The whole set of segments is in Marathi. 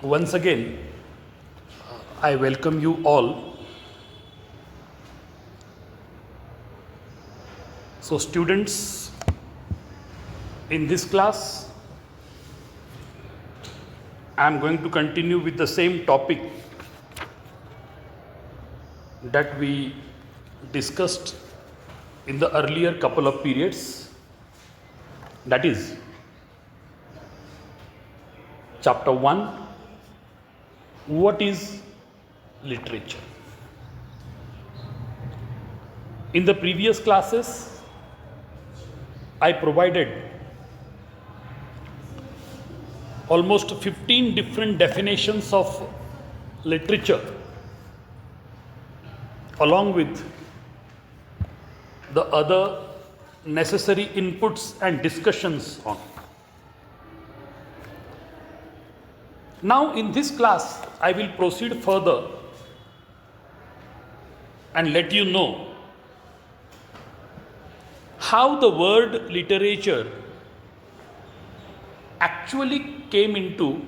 Once again, I welcome you all. So, students, in this class, I am going to continue with the same topic that we discussed in the earlier couple of periods, that is, chapter 1, what is literature? In the previous classes, I provided almost 15 different definitions of literature, along with the other necessary inputs and discussions on. Now, in this class, I will proceed further and let you know how the word literature actually came into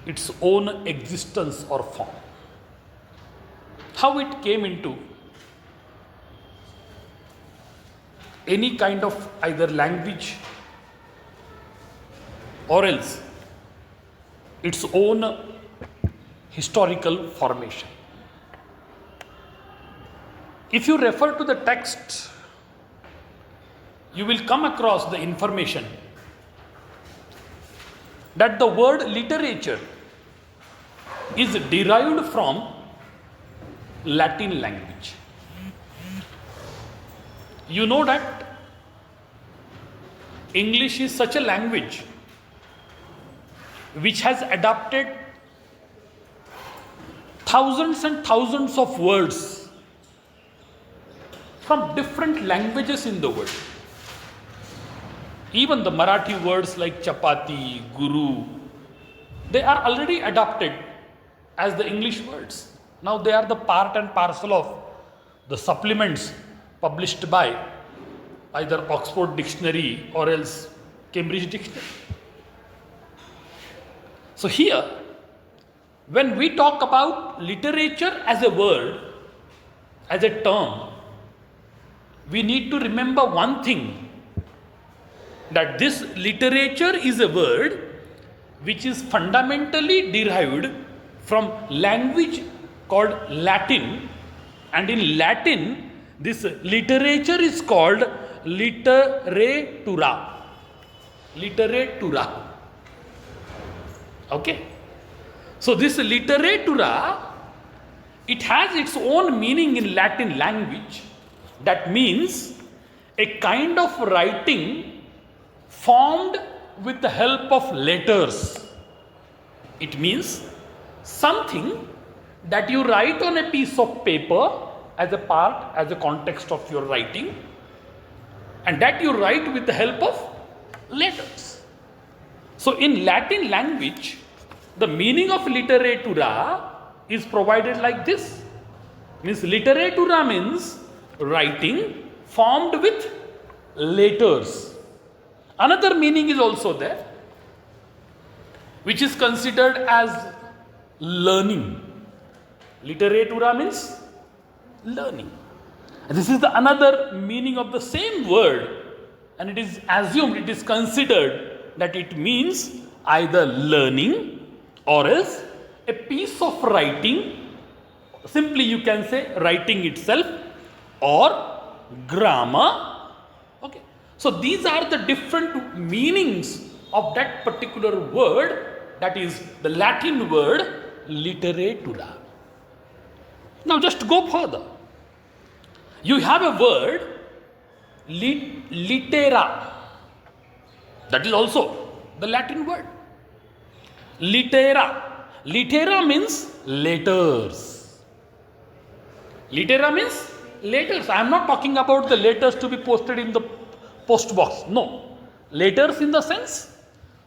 its own existence or form. How it came into any kind of either language or else its own historical formation. If you refer to the text, you will come across the information that the word literature is derived from Latin language. You know that English is such a language which has adapted thousands and thousands of words from different languages in the world. Even the Marathi words like chapati, guru, they are already adopted as the English words. Now they are the part and parcel of the supplements published by either Oxford Dictionary or else Cambridge Dictionary. So here, when we talk about literature as a word, as a term, we need to remember one thing, that this literature is a word which is fundamentally derived from language called Latin, and in Latin this literature is called literatura. Literatura. Okay? So this literatura, it has its own meaning in Latin language. That means a kind of writing formed with the help of letters. It means something that you write on a piece of paper as a part, as a context of your writing, and that you write with the help of letters. So in Latin language, the meaning of literatura is provided like this. Means literatura means writing formed with letters. Another meaning is also there, which is considered as learning. Literatura means learning. And this is the another meaning of the same word, and it is assumed, it is considered that it means either learning or else a piece of writing, simply you can say writing itself, or grammar. Okay. So these are the different meanings of that particular word, that is the Latin word literatura. Now just go further. You have a word litera, that is also the Latin word. Litera. Litera means letters. Litera means letters. I am not talking about the letters to be posted in the post box. No. Letters in the sense,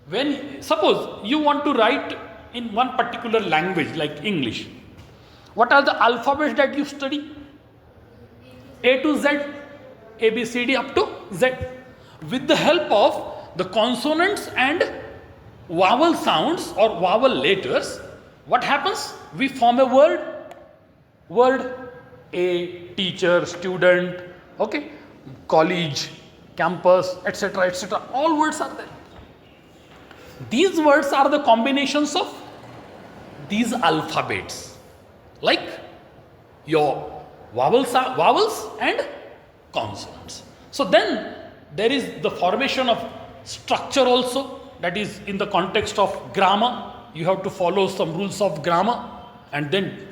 when suppose you want to write in one particular language like English, what are the alphabets that you study? A to Z, A, B, C, D up to Z. With the help of the consonants and vowel sounds or vowel letters, what happens? We form a word. A teacher, student, okay, college, campus, etc., etc. All words are there. These words are the combinations of these alphabets, like your vowels and consonants. So then there is the formation of structure also, that is in the context of grammar. You have to follow some rules of grammar and then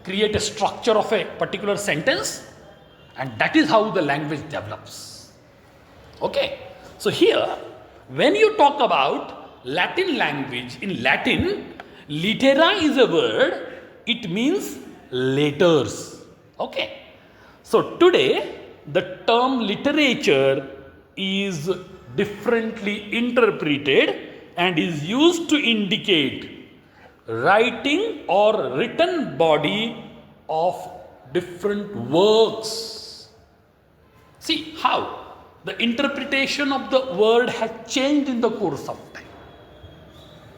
create a structure of a particular sentence, and that is how the language develops. Okay, so here when you talk about Latin language, in Latin, litera is a word, it means letters. Okay, so today the term literature is differently interpreted and is used to indicate writing or written body of different works. See how the interpretation of the word has changed in the course of time.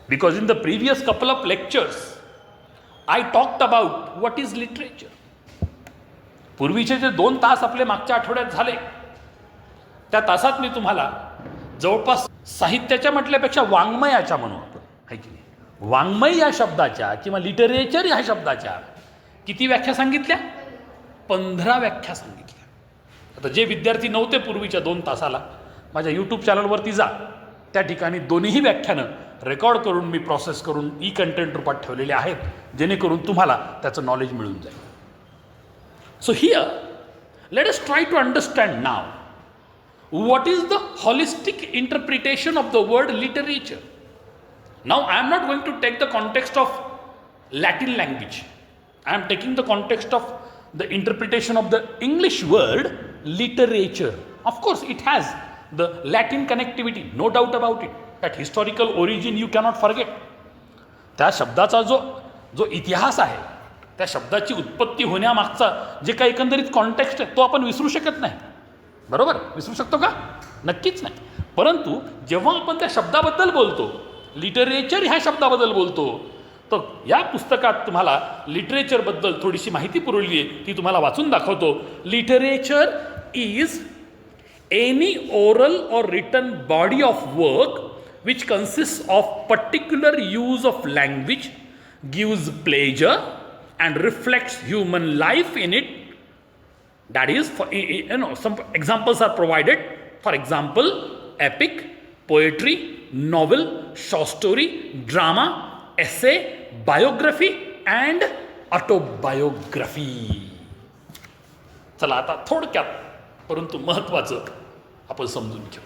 Because in the previous couple of lectures, I talked about what is literature. पूर्वीचे जे 2 तास आपले मागच्या आठवड्यात झाले, त्या तासात मी तुम्हाला जवळपास साहित्याच्या म्हटल्यापेक्षा वाङ्मयाच्या म्हणू आपण, है की नाही, वाङ्मय या शब्दाच्या किंवा लिटरेचर या शब्दाच्या किती व्याख्या सांगितल्या? 15 व्याख्या सांगितल्या. आता जे विद्यार्थी नव्हते पूर्वीच्या 2 तासाला, माझ्या यूट्यूब चॅनलवरती जा, त्या ठिकाणी दोन्ही व्याख्यानं रेकॉर्ड करून मी प्रोसेस करून ई कंटेंट रूपात ठेवलेले आहेत, जेणेकरून तुम्हाला त्याचं नॉलेज मिळून जाईल. So here, let us try to understand now what is the holistic interpretation of the word literature. Now I am not going to take the context of Latin language. I am taking the context of the interpretation of the English word literature. Of course, it has the Latin connectivity, no doubt about it. That historical origin you cannot forget. त्या शब्दाचा जो इतिहास आहे, त्या शब्दाची उत्पत्ती होण्यामागचा जे काही एकंदरीत कॉन्टेक्स्ट आहे तो आपण विसरू शकत नाही. बरोबर, विसरू शकतो का? नक्कीच नाही. परंतु जेव्हा आपण त्या शब्दाबद्दल बोलतो, लिटरेचर ह्या शब्दाबद्दल बोलतो, तर या पुस्तकात तुम्हाला लिटरेचरबद्दल थोडीशी माहिती पुरवली आहे, ती तुम्हाला वाचून दाखवतो. Literature is any oral or written body of work which consists of particular use of language, gives pleasure and reflects human life in it. That is, some examples are provided. For example, epic, poetry, novel, short story, drama, essay, biography and autobiography. चला आता थोडक्यात परंतु महत्त्वाचं आपण समजून घेऊ.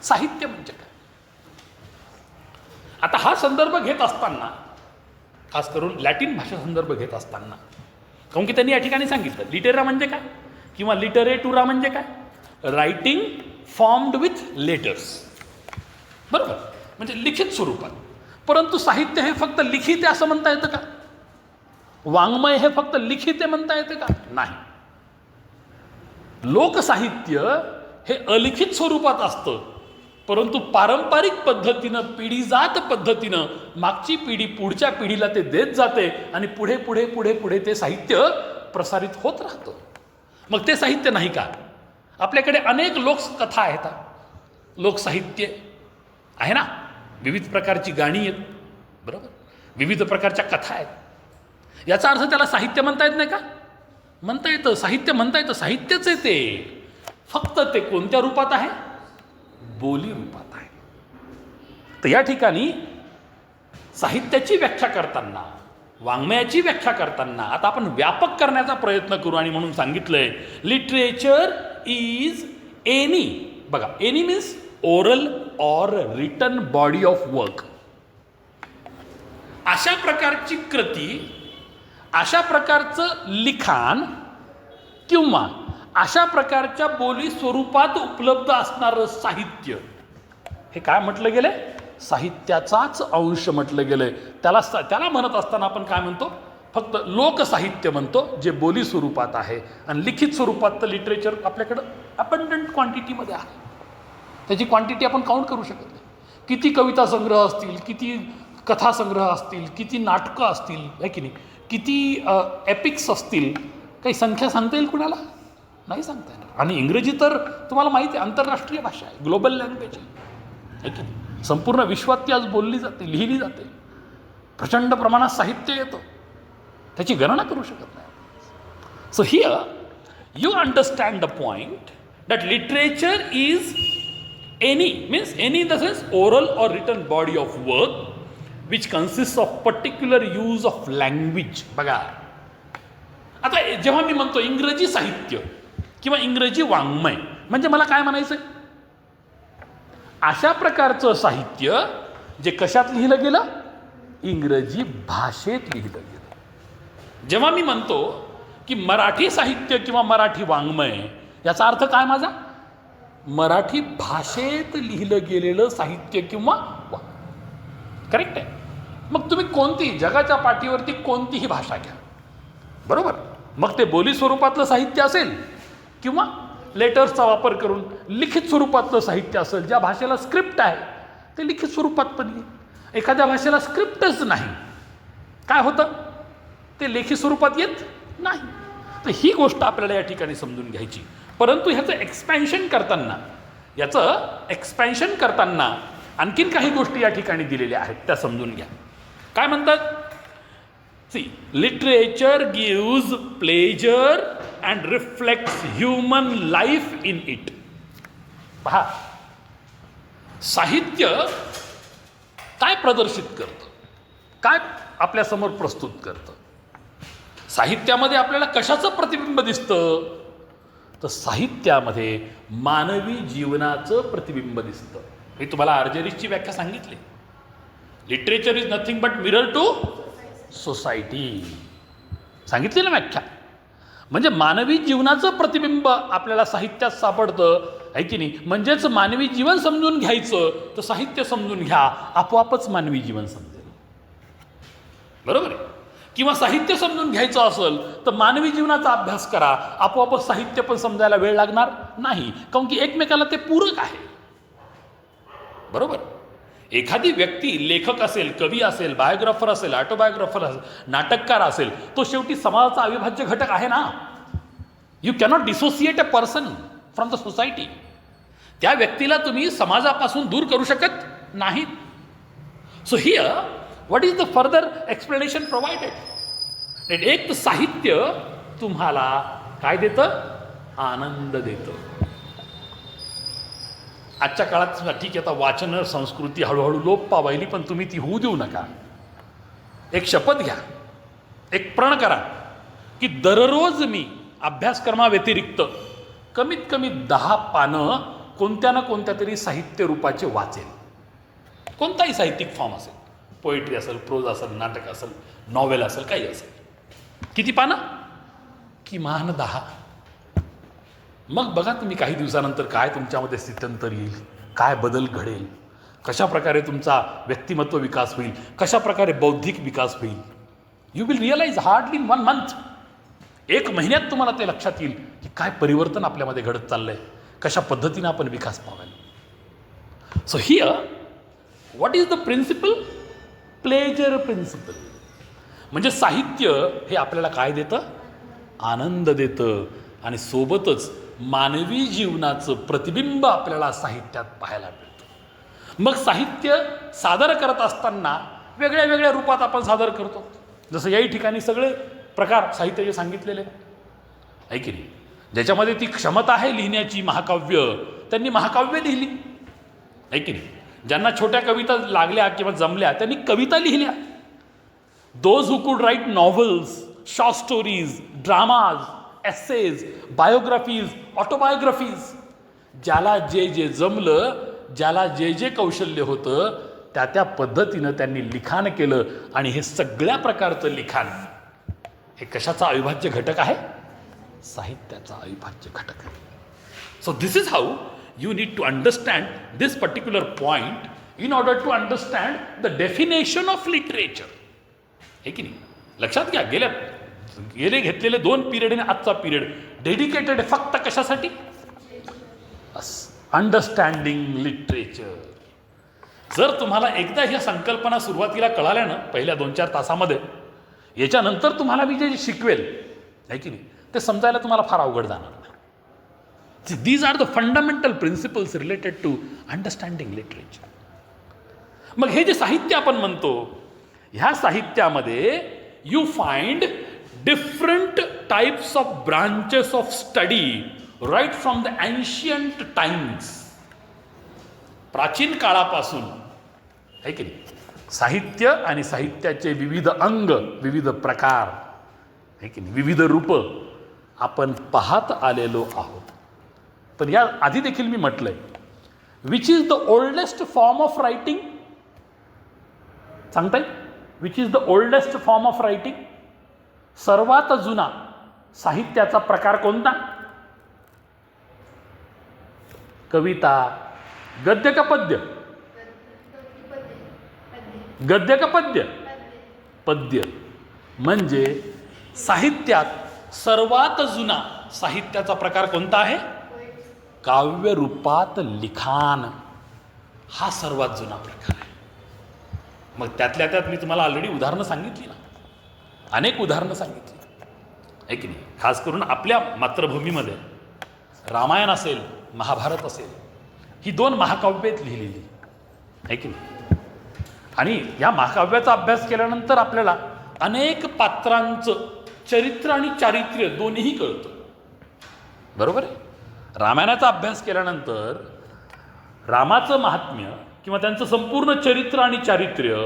साहित्य म्हणजे काय? आता हा संदर्भ घेत असताना, खास करून लॅटिन भाषा संदर्भ घेत असताना, कारण की त्यांनी या ठिकाणी सांगितलं लिटेरा म्हणजे काय किंवा लिटरेटुरा म्हणजे काय? Writing formed with letters. बरोबर, म्हणजे लिखित स्वरूपात. परंतु साहित्य हे फक्त लिखित आहे असं म्हणता येतं का? वाङ्मय हे फक्त लिखित आहे म्हणता येतं का? नाही. लोकसाहित्य हे अलिखित स्वरूपात असतं, परंतु पारंपरिक पद्धतीनं, पिढीजात पद्धतीनं मागची पिढी पुढच्या पिढीला ते देत जाते आणि पुढे पुढे पुढे पुढे ते साहित्य प्रसारित होत राहतं. मग ते साहित्य नाही का? आपल्याकडे अनेक लोककथा आहेत, लोकसाहित्य आहे ना, विविध प्रकारची गाणी आहेत, बरोबर, विविध प्रकारच्या कथा आहेत. याचा अर्थ त्याला साहित्य म्हणता येत नाही का? म्हणता येतं, साहित्य म्हणता येतं, साहित्यच आहे ते. फक्त ते कोणत्या रूपात आहे? बोली रूपात आहे. तर या ठिकाणी साहित्याची व्याख्या करताना, वाङ्मयाची व्याख्या करताना आता आपण व्यापक करण्याचा प्रयत्न करू आणि म्हणून सांगितलंय लिटरेचर इज एनी, बघा, any means oral or written body of work. अशा प्रकारची कृती, अशा प्रकारचं लिखाण किंवा अशा प्रकारच्या बोली स्वरूपात उपलब्ध असणारं साहित्य, हे काय म्हटलं गेलंय? साहित्याचाच अंश म्हटलं गेलंय. त्याला म्हणत असताना आपण काय म्हणतो? फक्त लोकसाहित्य म्हणतो, जे बोली स्वरूपात आहे. आणि लिखित स्वरूपात तर लिटरेचर आपल्याकडं अबंडंट क्वांटिटीमध्ये आहे, त्याची क्वांटिटी आपण काउंट करू शकत नाही. किती कविता संग्रह असतील, किती कथासंग्रह असतील, किती नाटकं असतील, आहे की नाही, किती एपिक्स असतील, काही संख्या सांगता येईल कुणाला? नाही सांगता येणार. आणि इंग्रजी तर तुम्हाला माहिती आहे आंतरराष्ट्रीय भाषा आहे, ग्लोबल लँग्वेज आहे की नाही. संपूर्ण विश्वात ती आज बोलली जाते, लिहिली जाते, प्रचंड प्रमाणात साहित्य येतं, त्याची गणना करू शकत नाही. So here you understand the point that literature is any means any in the sense oral or written body of work which consists of particular use of language. बघा आता जेव्हा मी म्हणतो इंग्रजी साहित्य किंवा इंग्रजी वाङ्मय, म्हणजे मला काय म्हणायचं? अशा प्रकारचं साहित्य जे कशात लिहिलं गेलं? इंग्रजी भाषेत लिहिलं गेलं. जेव्हा मी म्हणतो की मराठी साहित्य किंवा मराठी वाङ्मय, याचा अर्थ काय माझा? मराठी भाषेत लिहिलं गेलेलं साहित्य किंवा करेक्ट आहे. मग तुम्ही कोणती जगाच्या पाठीवरती कोणतीही भाषा घ्या, बरोबर, मग ते बोली स्वरूपातलं साहित्य असेल किंवा लेटर्सचा वापर करून लिखित स्वरूपातलं साहित्य असेल. ज्या भाषेला स्क्रिप्ट आहे ते लिखित स्वरूपात पण येईल. एखाद्या भाषेला स्क्रिप्टच नाही, काय होतं? ते लेखी स्वरूपात येत नाही. तर ही गोष्ट आपल्याला या ठिकाणी समजून घ्यायची. परंतु ह्याचं एक्सपॅन्शन करताना आणखीन काही गोष्टी या ठिकाणी दिलेल्या आहेत, त्या समजून घ्या. काय म्हणतात? See, literature gives pleasure and reflects human life in it. पहा, साहित्य काय प्रदर्शित करतं, काय आपल्यासमोर प्रस्तुत करतं? साहित्यामध्ये आपल्याला कशाचं प्रतिबिंब दिसतं? तर साहित्यामध्ये मानवी जीवनाचं प्रतिबिंब दिसतं. मी तुम्हाला आर्जेरिसची व्याख्या सांगितली. Literature is nothing but mirror to society, सांगितली ना व्याख्या. म्हणजे मानवी जीवनाचं प्रतिबिंब आपल्याला साहित्यात सापडतं, आहे की नाही. म्हणजेच मानवी जीवन समजून घ्यायचं तर साहित्य समजून घ्या, आपोआपच मानवी जीवन समजेल, बरोबर आहे. किंवा साहित्य समजून घ्यायचं असेल तर मानवी जीवनाचा अभ्यास करा, आपोआपच साहित्य पण समजायला वेळ लागणार नाही, कारण की एकमेकाला ते पूरक आहे, बरोबर. एखादी व्यक्ती लेखक असेल, कवी असेल, बायोग्राफर असेल, ऑटोबायोग्राफर असेल, नाटककार असेल, तो शेवटी समाजाचा अविभाज्य घटक आहे ना. You cannot dissociate a person from the society. त्या व्यक्तीला तुम्ही समाजापासून दूर करू शकत नाही. So here what is the further explanation provided? एक तर साहित्य तुम्हाला काय देतं? आनंद देतं. आजच्या काळात ठीक आहे, आता वाचन संस्कृती हळूहळू लोप पावायली, पण तुम्ही ती होऊ देऊ नका. एक शपथ घ्या, एक प्रण करा की दररोज मी अभ्यासक्रमाव्यतिरिक्त कमीत कमी 10 पानं कोणत्या ना कोणत्या तरी साहित्य रूपाचे वाचेल. कोणताही साहित्यिक फॉर्म असेल, पोएट्री असेल, प्रोज असेल, नाटक असेल, नॉवेल असेल, काही असेल. किती पानं? किमान 10. मग बघा तुम्ही काही दिवसानंतर काय तुमच्यामध्ये स्थित्यंतर येईल, काय बदल घडेल, कशा प्रकारे तुमचा व्यक्तिमत्व विकास होईल, कशा प्रकारे बौद्धिक विकास होईल. You will realize hardly in 1 month. 1 महिन्यात तुम्हाला ते लक्षात येईल की काय परिवर्तन आपल्यामध्ये घडत चाललंय, कशा पद्धतीनं आपण विकास पाहायला. So here what is the principle? Pleasure principle. म्हणजे साहित्य हे आपल्याला काय देतं? आनंद देतं. आणि सोबतच मानवी जीवनाचं प्रतिबिंब आपल्याला साहित्यात पाहायला मिळतं. मग साहित्य सादर करत असताना वेगळ्या वेगळ्या रूपात आपण सादर करतो. जसं याही ठिकाणी सगळे प्रकार साहित्याचे सांगितलेले आहे की नाही. ज्याच्यामध्ये ती क्षमता आहे लिहिण्याची महाकाव्य, त्यांनी महाकाव्य लिहिली, आहे की नाही. ज्यांना छोट्या कविता लागल्या किंवा जमल्या त्यांनी कविता लिहिल्या. Those who could write novels, short stories, dramas, essays, biographies, autobiographies. ज्याला जे जे जमलं, ज्याला जे जे कौशल्य होतं त्या त्या पद्धतीनं त्यांनी लिखाण केलं. आणि हे सगळ्या प्रकारचं लिखाण हे कशाचा अविभाज्य घटक आहे? साहित्याचा अविभाज्य घटक आहे. So this is how you need to understand this particular point in order to understand the definition of literature. हे की नाही? लक्षात घ्या, गेले घेतलेले 2 पिरियड आणि आजचा पिरियड डेडिकेटेड फक्त कशासाठी? Understanding literature. जर तुम्हाला एकदा ह्या संकल्पना सुरुवातीला कळाल्या ना पहिल्या 2-4 तासामध्ये, याच्यानंतर तुम्हाला मी जे शिकवेल आहे की नाही ते समजायला तुम्हाला फार अवघड जाणार नाही. These are the fundamental principles related to understanding literature. मग हे जे साहित्य आपण म्हणतो, ह्या साहित्यामध्ये you find different types of branches of study right from the ancient times. प्राचीन काळापासून आहे की नाही साहित्य आणि साहित्याचे विविध अंग, विविध प्रकार आहे की नाही, विविध रूप आपण पाहत आलेलो आहोत. पण या आधी देखील मी म्हटलंय, which is the oldest form of writing. सांगता येईल which is the oldest form of writing. सर्वात जुना साहित्याचा प्रकार कोणता? कविता, गद्य का पद्य? गद्य का पद्य? पद्य. म्हणजे साहित्यात सर्वात जुना साहित्याचा प्रकार कोणता आहे? काव्य रूपात लिखाण हा सर्वात जुना प्रकार आहे. मग त्यातल्या त्यात मी तुम्हाला ऑलरेडी उदाहरणं सांगितली ना, अनेक उदाहरणं सांगितली आहे की नाही. खास करून आपल्या मातृभूमीमध्ये रामायण असेल, महाभारत असेल, ही 2 महाकाव्येत लिहिलेली आहे की नाही. आणि या महाकाव्याचा अभ्यास केल्यानंतर आपल्याला अनेक पात्रांचं चरित्र आणि चारित्र्य दोन्हीही कळतं. बरोबर आहे. रामायणाचा अभ्यास केल्यानंतर रामाचं महात्म्य किंवा त्यांचं संपूर्ण चरित्र आणि चारित्र्य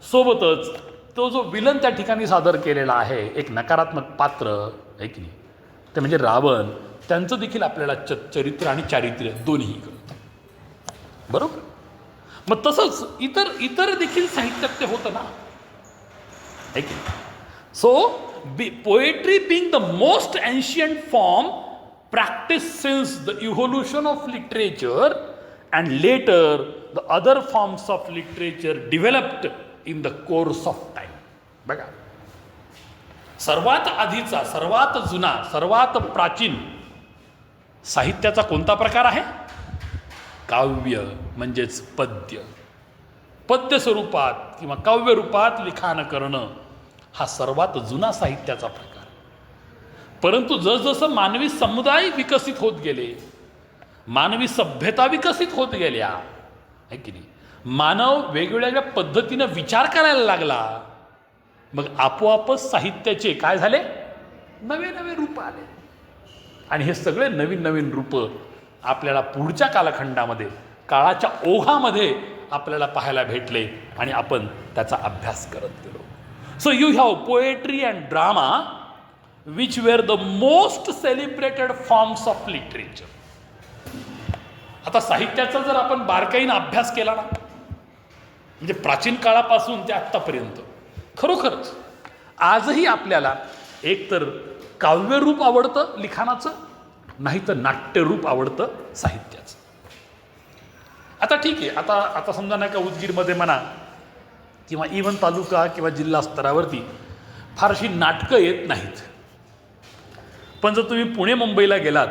सोबतच तो जो विलन त्या ठिकाणी सादर केलेला आहे, एक नकारात्मक पात्र आहे की नाही, ते म्हणजे रावण, त्यांचं देखील आपल्याला चरित्र आणि चारित्र्य दोन्हीही कळतं. बरोबर. मग तसंच इतर देखील साहित्यात ते होतं ना, आहे की नाही. So poetry being the most ancient form practiced since the evolution of literature, and later the other forms of literature developed in the course of time. बघा, सर्वात आधीचा, सर्वात जुना, सर्वात प्राचीन साहित्याचा कोणता प्रकार आहे? काव्य, म्हणजेच पद्य. पद्य स्वरूपात किंवा काव्य रूपात लिखाण करणं हा सर्वात जुना साहित्याचा प्रकार. परंतु जसजसं मानवी समुदाय विकसित होत गेले, मानवी सभ्यता विकसित होत गेल्या आहे की नाही, मानव वेगवेगळ्या पद्धतीनं विचार करायला लागला, मग आपोआपच साहित्याचे काय झाले? नवे नवे रूप आले. आणि हे सगळे नवीन नवीन रूप आपल्याला पुढच्या कालखंडामध्ये, काळाच्या ओघामध्ये आपल्याला पाहायला भेटले आणि आपण त्याचा अभ्यास करत गेलो. So you have poetry and drama which were the most celebrated forms of literature. आता साहित्याचा जर आपण बारकाईनं अभ्यास केला ना, म्हणजे प्राचीन काळापासून ते आत्तापर्यंत, खरोखरच आजही आपल्याला एकतर काव्यरूप आवडतं लिखाणाचं, नाही तर नाट्यरूप आवडतं साहित्याचं. आता ठीक आहे, आता समजा नाही का उदगीरमध्ये म्हणा किंवा इव्हन तालुका किंवा जिल्हा स्तरावरती फारशी नाटकं येत नाहीत. पण जर तुम्ही पुणे मुंबईला गेलात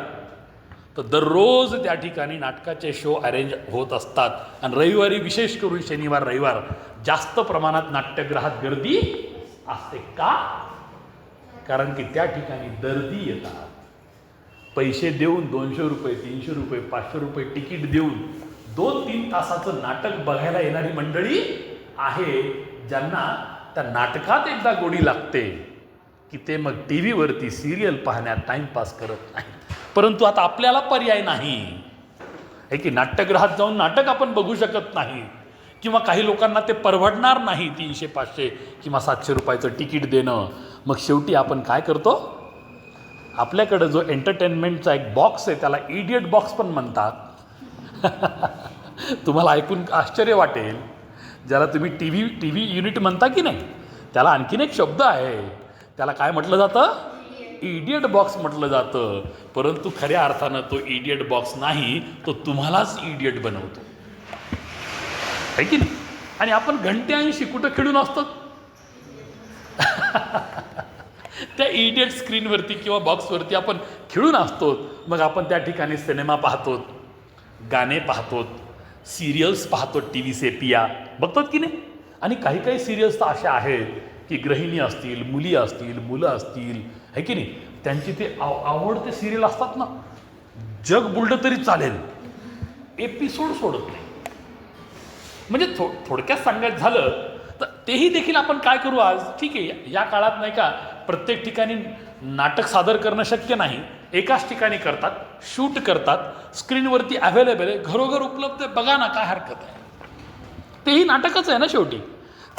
तर दररोज त्या ठिकाणी नाटकाचे शो अरेंज होत असतात. आणि रविवारी, विशेष करून शनिवार रविवार, जास्त प्रमाणात नाट्यगृहात गर्दी असते. का? कारण की त्या ठिकाणी दर्दी येतात. पैसे देऊन 200 रुपये, 300 रुपये, 500 रुपये तिकीट देऊन 2-3 तासाचं नाटक बघायला येणारी मंडळी आहे, ज्यांना त्या नाटकात एकदा गोडी लागते की ते मग टी व्हीवरती सिरियल पाहण्यात टाईमपास करत नाही. परंतु आता आपल्याला पर्याय नाही आहे की नाट्यगृहात जाऊन नाटक आपण बघू शकत नाही, किंवा काही लोकांना ते परवडणार नाही 300, 500 किंवा 700 रुपयाचं तिकीट देणं. मग शेवटी आपण काय करतो? आपल्याकडं जो एंटरटेनमेंटचा एक बॉक्स आहे, त्याला इडियट बॉक्स पण म्हणतात. तुम्हाला ऐकून आश्चर्य वाटेल, ज्याला तुम्ही टी व्ही युनिट म्हणता की नाही, त्याला आणखीन एक शब्द आहे, त्याला काय म्हटलं जातं? इडियट बॉक्स म्हटलं जातं. परंतु खऱ्या अर्थानं तो इडियट बॉक्स नाही, तो तुम्हालाच इडियट बनवतो, आहे की नाही. आणि आपण घंट्यांशी कुठं खेळून असतो? त्या इडियट स्क्रीनवरती किंवा बॉक्सवरती आपण खेळून असतो. मग आपण त्या ठिकाणी सिनेमा पाहतो, गाणे पाहतो, सिरियल्स पाहतो टी व्ही सेपिया, बघतात की नाही. आणि काही काही सिरियल्स तर अशा आहेत की गृहिणी असतील, मुली असतील, मुलं असतील, आहे की नाही, त्यांची ते आवडते सिरियल असतात ना, जग बुलडं तरी चालेल, एपिसोड सोडत नाही. म्हणजे थोडक्यात सांगायचं झालं तर तेही देखील आपण काय करू आज, ठीक आहे या काळात नाही का प्रत्येक ठिकाणी नाटक सादर करणं शक्य नाही, एकाच ठिकाणी करतात, शूट करतात, स्क्रीनवरती अवेलेबल आहे, घरोघर उपलब्ध आहे, बघा ना काय हरकत आहे. तेही नाटकच आहे ना शेवटी.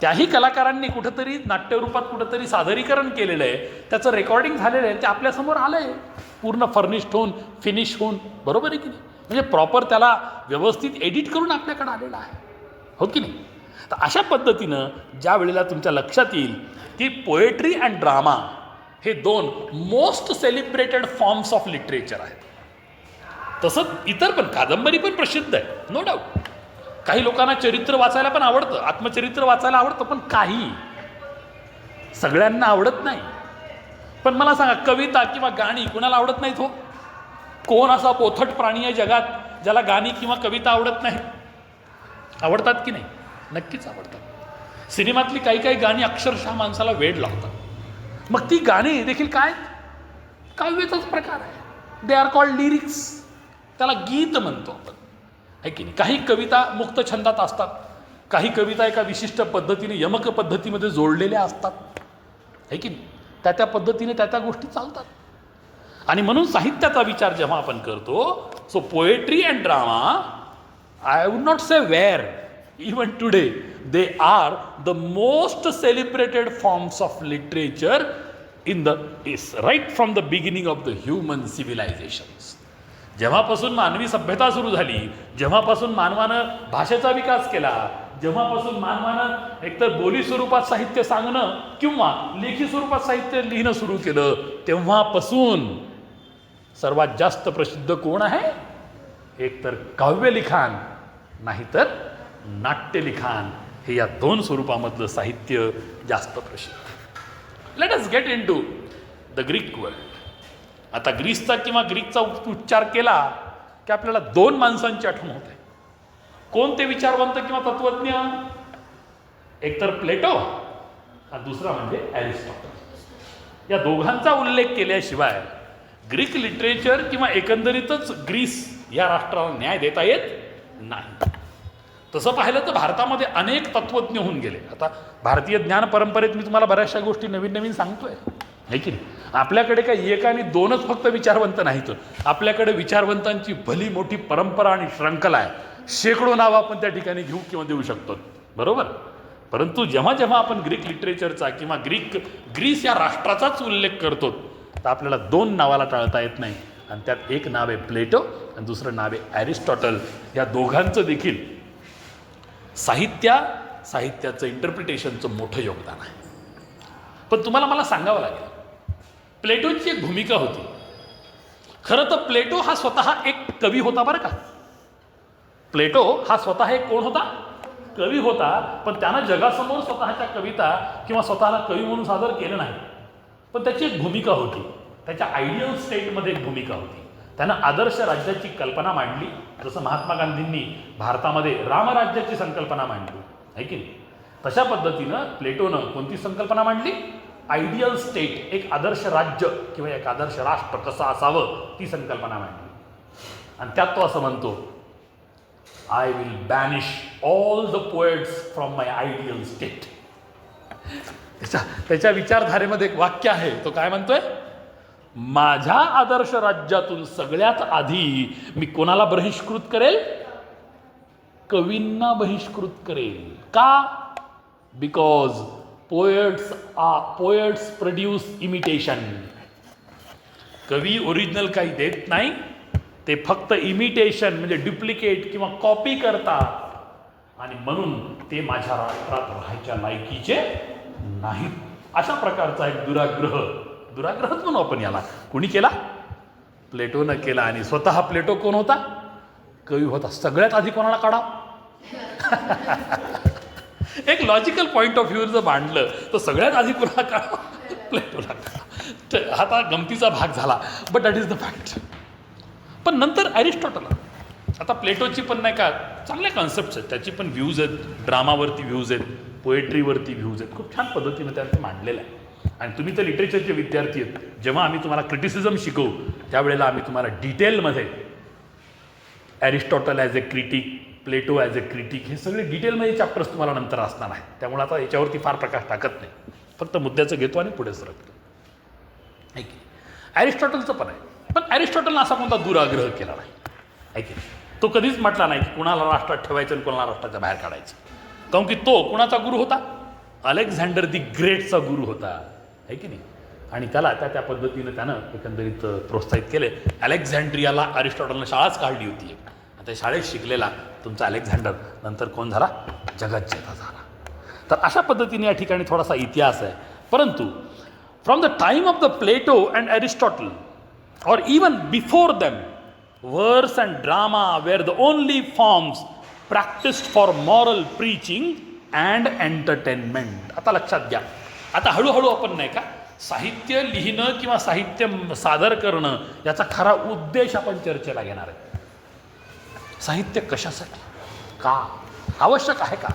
त्याही कलाकारांनी कुठंतरी नाट्यरूपात कुठंतरी सादरीकरण केलेलं आहे, त्याचं रेकॉर्डिंग झालेलं आहे, ते आपल्यासमोर आलं आहे पूर्ण फर्निश्ड होऊन, फिनिश होऊन, बरोबर आहे की नाही. म्हणजे प्रॉपर त्याला व्यवस्थित एडिट करून आपल्याकडे आलेलं आहे, हो की नाही. तर अशा पद्धतीनं ज्या वेळेला तुमच्या लक्षात येईल की पोएट्री अँड ड्रामा हे दोन most celebrated forms of literature आहेत. तसंच इतर पण, कादंबरी पण प्रसिद्ध आहे, नो डाऊट. काही लोकांना चरित्र वाचायला पण आवडतं, आत्मचरित्र वाचायला आवडतं, पण काही सगळ्यांना आवडत नाही. पण मला सांगा, कविता किंवा गाणी कुणाला आवडत नाहीत हो? कोण असा पोथट प्राणी आहे जगात ज्याला गाणी किंवा कविता आवडत नाही? आवडतात की नाही? नक्कीच आवडतात. सिनेमातली काही काही गाणी अक्षरशः माणसाला वेड लावतात. मग ती गाणी देखील काय, काव्याचाच प्रकार आहे. दे आर कॉल्ड लिरिक्स, त्याला गीत म्हणतो आपण, आहे की नाही. काही कविता मुक्त छंदात असतात, काही कविता एका विशिष्ट पद्धतीने यमक पद्धतीमध्ये जोडलेल्या असतात, आहे की नाही. त्या पद्धतीने त्या गोष्टी चालतात. आणि म्हणून साहित्याचा विचार जेव्हा आपण करतो, so poetry and drama, I would not say where, even today they are the most celebrated forms of literature in the right from the beginning of the human civilizations. जेव्हापासून मानवी सभ्यता सुरू झाली, जेव्हापासून मानवानं भाषेचा विकास केला, जेव्हापासून मानवानं एकतर बोली स्वरूपात साहित्य सांगणं किंवा लेखी स्वरूपात साहित्य लिहिणं सुरू केलं, तेव्हापासून सर्वात जास्त प्रसिद्ध कोण आहे? एकतर काव्यलिखाण, नाहीतर नाट्यलिखाण. हे या दोन स्वरूपामधलं साहित्य जास्त प्रसिद्ध. Let us get into the Greek world. आता ग्रीसचा किंवा ग्रीकचा उच्चार केला की आपल्याला दोन माणसांची आठवण होते. कोण ते विचारवंत किंवा तत्वज्ञ? एकतर प्लेटो आणि दुसरा म्हणजे ॲरिस्टॉटल. या दोघांचा उल्लेख केल्याशिवाय ग्रीक लिटरेचर किंवा एकंदरीतच ग्रीस या राष्ट्राला न्याय देता येत नाही. तसं पाहिलं तर भारतामध्ये अनेक तत्वज्ञ होऊन गेले. आता भारतीय ज्ञान परंपरेत मी तुम्हाला बऱ्याचशा गोष्टी नवीन नवीन सांगतोय, आहे की नाही. आपल्याकडे काही एक आणि दोनच फक्त विचारवंत नाहीत, आपल्याकडे विचारवंतांची भली मोठी परंपरा आणि श्रृंखला आहे. शेकडो नावं आपण त्या ठिकाणी घेऊ किंवा देऊ शकतो, बरोबर. परंतु जेव्हा जेव्हा आपण ग्रीक लिटरेचरचा किंवा ग्रीस या राष्ट्राचाच उल्लेख करतो, तर आपल्याला दोन नावाला टाळता येत नाही. आणि त्यात एक नाव आहे प्लेटो आणि दुसरं नाव आहे ॲरिस्टॉटल. या दोघांचं देखील साहित्याचं इंटरप्रिटेशनचं मोठं योगदान आहे. पण तुम्हाला मला सांगावं लागेल, प्लेटोची एक भूमिका होती. खरं तर प्लेटो हा स्वतः एक कवी होता बरं का. प्लेटो हा स्वतः एक कोण होता? कवी होता. पण त्यानं जगासमोर स्वतःच्या कविता किंवा स्वतःला कवी म्हणून सादर केलं नाही. पण त्याची एक भूमिका होती, त्याच्या आयडियल स्टेटमध्ये एक भूमिका होती. त्यानं आदर्श राज्याची कल्पना मांडली, जसं महात्मा गांधींनी भारतामध्ये रामराज्याची संकल्पना मांडली, आहे की नाही. तशा पद्धतीनं प्लेटोनं कोणती संकल्पना मांडली? आयडियल स्टेट, एक आदर्श राज्य किंवा एक आदर्श राष्ट्र कसं असावं, ती संकल्पना मांडली. आणि त्यात तो असं म्हणतो, I will banish all the poets from my ideal state. त्याच्या विचारधारेमध्ये एक वाक्य आहे, तो काय म्हणतोय? माझ्या आदर्श राज्यातून सगळ्यात आधी मी कोणाला बहिष्कृत करेल? कवींना बहिष्कृत करेल. का? Because poets produce imitation. कवी ओरिजिनल काही देत नाही, ते फक्त इमिटेशन म्हणजे डुप्लिकेट किंवा कॉपी करतात. आणि म्हणून ते माझ्या राष्ट्रात राहायच्या लायकीचे नाहीत. अशा प्रकारचा एक दुराग्रहच म्हणू आपण याला. कोणी केला? प्लेटोनं केला. आणि स्वतः प्लेटो कोण होता? कवी होता. सगळ्यात आधी कोणाला काढा? एक लॉजिकल पॉईंट ऑफ व्ह्यू जर मांडलं तर सगळ्यात आधी कोणाला काढा? प्लेटोला काढा. आता गमतीचा भाग झाला, but that is the fact. पण नंतर आता प्लेटोची पण नाही का चांगल्या कॉन्सेप्ट्स आहेत, त्याची पण व्ह्यूज आहेत, ड्रामावरती व्ह्यूज आहेत, पोएट्रीवरती व्ह्यूज आहेत, खूप छान पद्धतीनं त्यांचं मांडलेलं आहे. आणि तुम्ही तर लिटरेचरचे विद्यार्थी आहेत, जेव्हा आम्ही तुम्हाला क्रिटिसिझम शिकवू त्यावेळेला आम्ही तुम्हाला डिटेलमध्ये ॲरिस्टॉटल ॲज ए क्रिटिक, प्लेटो ॲज ए क्रिटिक, हे सगळे डिटेलमध्ये चॅप्टर्स तुम्हाला नंतर असणार आहेत. त्यामुळे आता याच्यावरती फार प्रकाश टाकत नाही, फक्त मुद्द्याचं घेतो आणि पुढे सरकतो. आहे की ॲरिस्टॉटलचं पण आहे, पण ॲरिस्टॉटलनं असा कोणता दुराग्रह केला नाही. आहे की तो कधीच म्हटला नाही की कुणाला राष्ट्रात ठेवायचं आणि कोणाला राष्ट्राच्या बाहेर काढायचं. काऊन की तो कुणाचा गुरु होता? अलेक्झांडर दी ग्रेटचा गुरु होता. आहे की नाही? आणि त्याला त्या पद्धतीनं त्यानं एकंदरीत प्रोत्साहित केले. अलेक्झांड्रियाला अरिस्टॉटलनं शाळाच काढली होती. त्या शाळेत शिकलेला तुमचा अलेक्झांडर नंतर कोण झाला? जगज्जेता झाला. तर अशा पद्धतीने या ठिकाणी थोडासा इतिहास आहे. परंतु from the time of the Plato and Aristotle or even before them, verse and drama were the only forms practiced for moral preaching and entertainment. आता लक्षात घ्या, आता हळूहळू आपण नाही का साहित्य लिहिणं किंवा साहित्य सादर करणं याचा खरा उद्देश आपण चर्चेला घेणार आहे. साहित्य कशासाठी, का आवश्यक आहे, का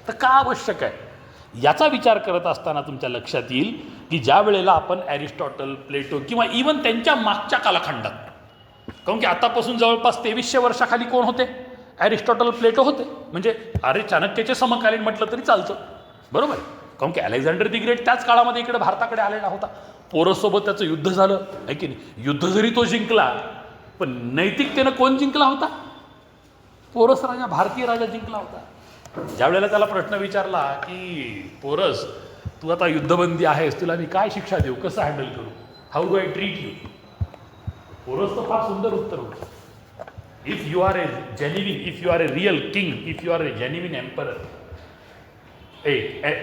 तर का आवश्यक आहे याचा विचार करत असताना तुमच्या लक्षात येईल की ज्या वेळेला आपण ॲरिस्टॉटल, प्लेटो किंवा इवन त्यांच्या मागच्या कालखंडात, कारण की आतापासून जवळपास 2300 वर्षाखाली कोण होते? ॲरिस्टॉटल, प्लेटो होते. म्हणजे अरे चाणक्याचे समकालीन म्हटलं तरी चालतं, बरोबर. कारण की अलेक्झांडर दी ग्रेट त्याच काळामध्ये इकडे भारताकडे आलेला होता. पोरससोबत त्याचं युद्ध झालं, आहे की नाही? युद्ध जरी तो जिंकला, पण नैतिकतेनं कोण जिंकला होता? पोरस राजा, भारतीय राजा जिंकला होता. ज्या वेळेला त्याला प्रश्न विचारला की पोरस तू आता युद्धबंदी आहेस, तुला मी काय शिक्षा देऊ, कसं हँडल करू, how do I treat you, Porus तर फार सुंदर उत्तर होतं. If you are a genuine, if you are a real king, if you are a genuine emperor,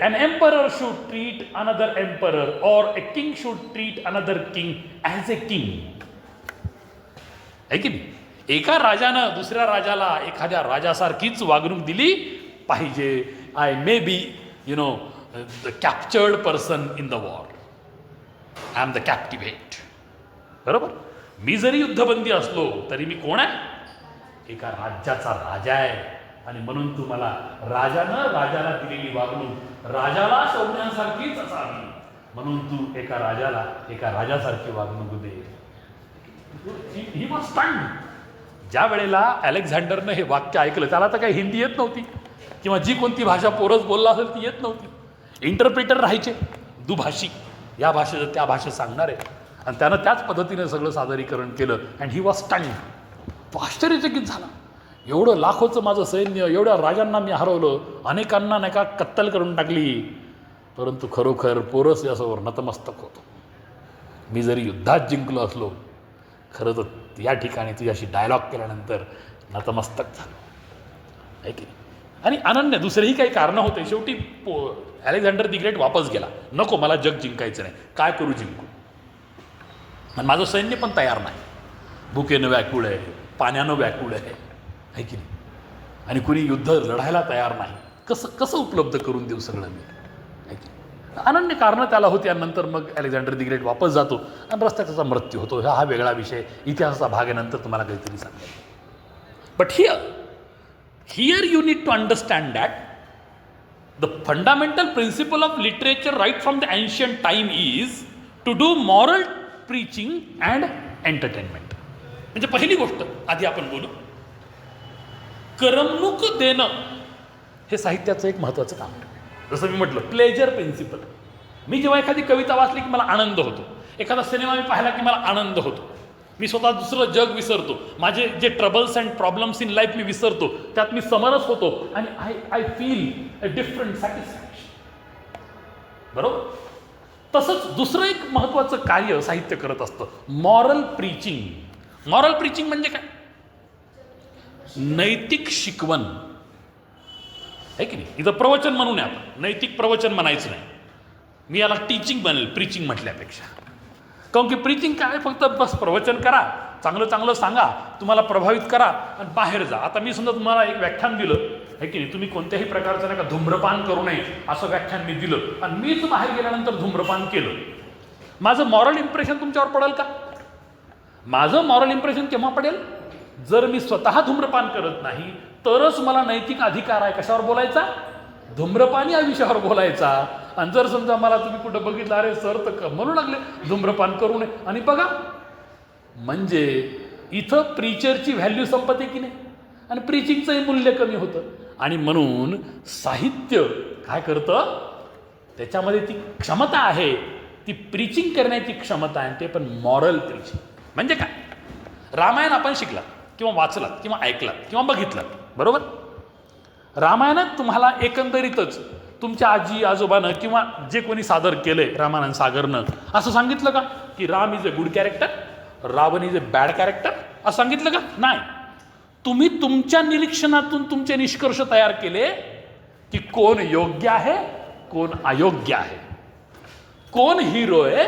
an emperor should treat another emperor or a king should treat another king as a king. है की नाही? एका राजानं दुसऱ्या राजाला एखाद्या राजासारखीच वागणूक दिली पाहिजे. I may be the captured person in the war, I am the captivate. बरोबर. मी जरी युद्धबंदी असलो तरी मी कोण आहे? एका राज्याचा राजा आहे. आणि म्हणून तू मला राजानं राजाला दिलेली वागणूक राजाला शोभण्यासारखीच असावी, म्हणून तू एका राजाला एका राजासारखी वागणूक दे. He was stunned. ज्या वेळेला अलेक्झांडरनं हे वाक्य ऐकलं, त्याला तर काही हिंदी येत नव्हती किंवा जी कोणती भाषा पोरस बोलला असेल ती येत नव्हती. इंटरप्रिटर राहायचे दुभाषिक, या भाषेचं त्या भाषेत सांगणारे, आणि त्यानं त्याच पद्धतीने सगळं सादरीकरण केलं. And he was stunned. तो आश्चर्यचकित झाला. एवढं लाखोचं माझं सैन्य, एवढ्या राजांना मी हरवलं, अनेकांना नाही का कत्तल करून टाकली, परंतु खरोखर पोरस यासमोर नतमस्तक होतो. मी जरी युद्धात जिंकलो असलो, खरं तर या ठिकाणी तुझ्याशी डायलॉग केल्यानंतर नतमस्तक झालो. आहे की नाही? आणि अनन्य दुसरेही काही कारणं होते. शेवटी अलेक्झांडर दी ग्रेट वापस गेला. नको, मला जग जिंकायचं नाही, काय करू जिंकू, आणि माझं सैन्य पण तयार नाही, भुकेनं व्याकुळ आहे, पाण्यानं व्याकुळ आहे. आहे की नाही? आणि कुणी युद्ध लढायला तयार नाही, कसं उपलब्ध करून देऊ सगळं मी. आहे की नाही? अनन्य कारणं त्याला होती. आणि नंतर मग अलेक्झांडर दी ग्रेट वापस जातो आणि रस्त्यात त्याचा मृत्यू होतो. हा वेगळा विषय, इतिहासाचा भाग आहे, नंतर तुम्हाला काहीतरी सांगेल. But here you need to understand that the fundamental principle of literature right from the ancient time is to do moral preaching and entertainment. म्हणजे पहिली गोष्ट आधी आपण बोलू, करमणूक देणं हे साहित्याचं एक महत्त्वाचं काम आहे. जसं मी म्हटलं, प्लेजर प्रिन्सिपल. मी जेव्हा एखादी कविता वाचली की मला आनंद होतो, एखादा सिनेमा मी पाहिला की मला आनंद होतो, मी स्वतः दुसरं जग विसरतो, माझे जे troubles and problems in life मी विसरतो, त्यात मी समरस होतो, आणि I feel a different satisfaction. बरोबर. तसंच दुसरं एक महत्त्वाचं कार्य साहित्य करत असतं, मॉरल प्रीचिंग. मॉरल प्रीचिंग म्हणजे काय? नैतिक शिकवण. आहे की नाही? इथं प्रवचन म्हणू नये आपण, नैतिक प्रवचन म्हणायचं नाही. मी याला टीचिंग म्हणेल, प्रीचिंग म्हटल्यापेक्षा. काऊन की प्रीचिंग काय, फक्त बस प्रवचन करा, चांगलं चांगलं सांगा, तुम्हाला प्रभावित करा आणि बाहेर जा. आता मी समजा तुम्हाला एक व्याख्यान दिलं, आहे की नाही, तुम्ही कोणत्याही प्रकारचं नाही का धूम्रपान करू नये असं व्याख्यान मी दिलं, आणि मीच बाहेर गेल्यानंतर धूम्रपान केलं, माझं मॉरल इम्प्रेशन तुमच्यावर पडेल का? माझं मॉरल इम्प्रेशन केव्हा पडेल? जर मी स्वतः धूम्रपान करत नाही तरच मला नैतिक अधिकार आहे कशावर बोलायचा, धूम्रपान या विषयावर बोलायचा. आणि जर समजा मला तुम्ही कुठं बघितलं, अरे सर तर म्हणू लागले धूम्रपान करू नये, आणि बघा म्हणजे इथं प्रीचरची व्हॅल्यू संपते की नाही, आणि प्रीचिंगचंही मूल्य कमी होतं. आणि म्हणून साहित्य काय करतं, त्याच्यामध्ये ती क्षमता आहे, ती प्रीचिंग करण्याची क्षमता आहे, ते पण मॉरल प्रीचिंग. म्हणजे काय, रामायण आपण शिकलात किंवा वाचलात किंवा ऐकलात किंवा बघितलात, बरोबर. रामायणात तुम्हाला एकंदरीतच तुमच्या आजी आजोबानं किंवा जे कोणी सादर केलंय रामानंद सागरनं असं सांगितलं का की Ram is a good character, Ravan is a bad character, असं सांगितलं का? नाही. तुम्ही तुमच्या निरीक्षणातून तुमचे निष्कर्ष तयार केले की कोण योग्य आहे, कोण अयोग्य आहे, कोण हिरो आहे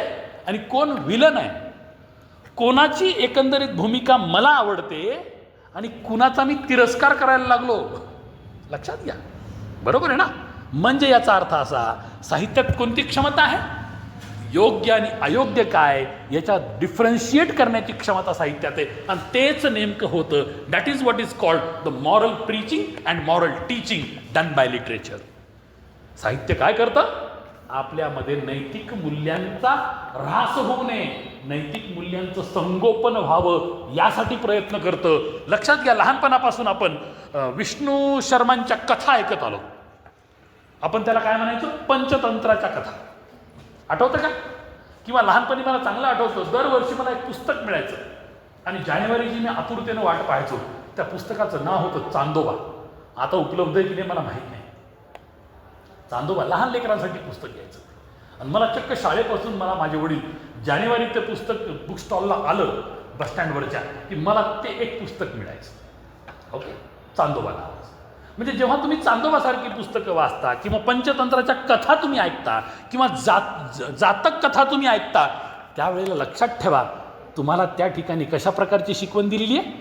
आणि कोण विलन आहे, कोणाची एकंदरीत भूमिका मला आवडते आणि कुणाचा मी तिरस्कार करायला लागलो. लक्षात घ्या, बरोबर आहे ना. म्हणजे याचा अर्थ असा, साहित्यात कोणती क्षमता आहे, योग्य आणि अयोग्य काय याच्या डिफरन्शिएट करण्याची क्षमता साहित्यात आहे. आणि तेच नेमकं होतं, that is what is called the moral preaching and moral teaching done by literature. साहित्य काय करतं, आपल्यामध्ये नैतिक मूल्यांचा ऱ्हास होऊ नये, नैतिक मूल्यांचं संगोपन व्हावं यासाठी प्रयत्न करतं. लक्षात घ्या, लहानपणापासून आपण विष्णू शर्मांच्या कथा ऐकत आलो. आपण त्याला काय म्हणायचो, पंचतंत्राच्या कथा. आठवतं का? किंवा लहानपणी मला चांगलं आठवतं, दरवर्षी मला एक पुस्तक मिळायचं आणि जानेवारीची मी आतुरतेनं वाट पाहायचो. त्या पुस्तकाचं नाव होतं चांदोबा. आता उपलब्ध आहे की नाही मला माहीत नाही. चांदोबा लहान लेकरांसाठी पुस्तक घ्यायचं. आणि मला चक्क शाळेपासून मला माझे वडील जानेवारीत ते पुस्तक बुक स्टॉलला आलं बसस्टँडवरच्या की मला ते एक पुस्तक मिळायचं. ओके, चांदोबा नावाचं. म्हणजे जेव्हा तुम्ही चांदोबासारखी पुस्तकं वाचता किंवा पंचतंत्राच्या कथा तुम्ही ऐकता किंवा जातक कथा तुम्ही ऐकता, त्यावेळेला लक्षात ठेवा तुम्हाला त्या ठिकाणी कशा प्रकारची शिकवण दिलेली आहे,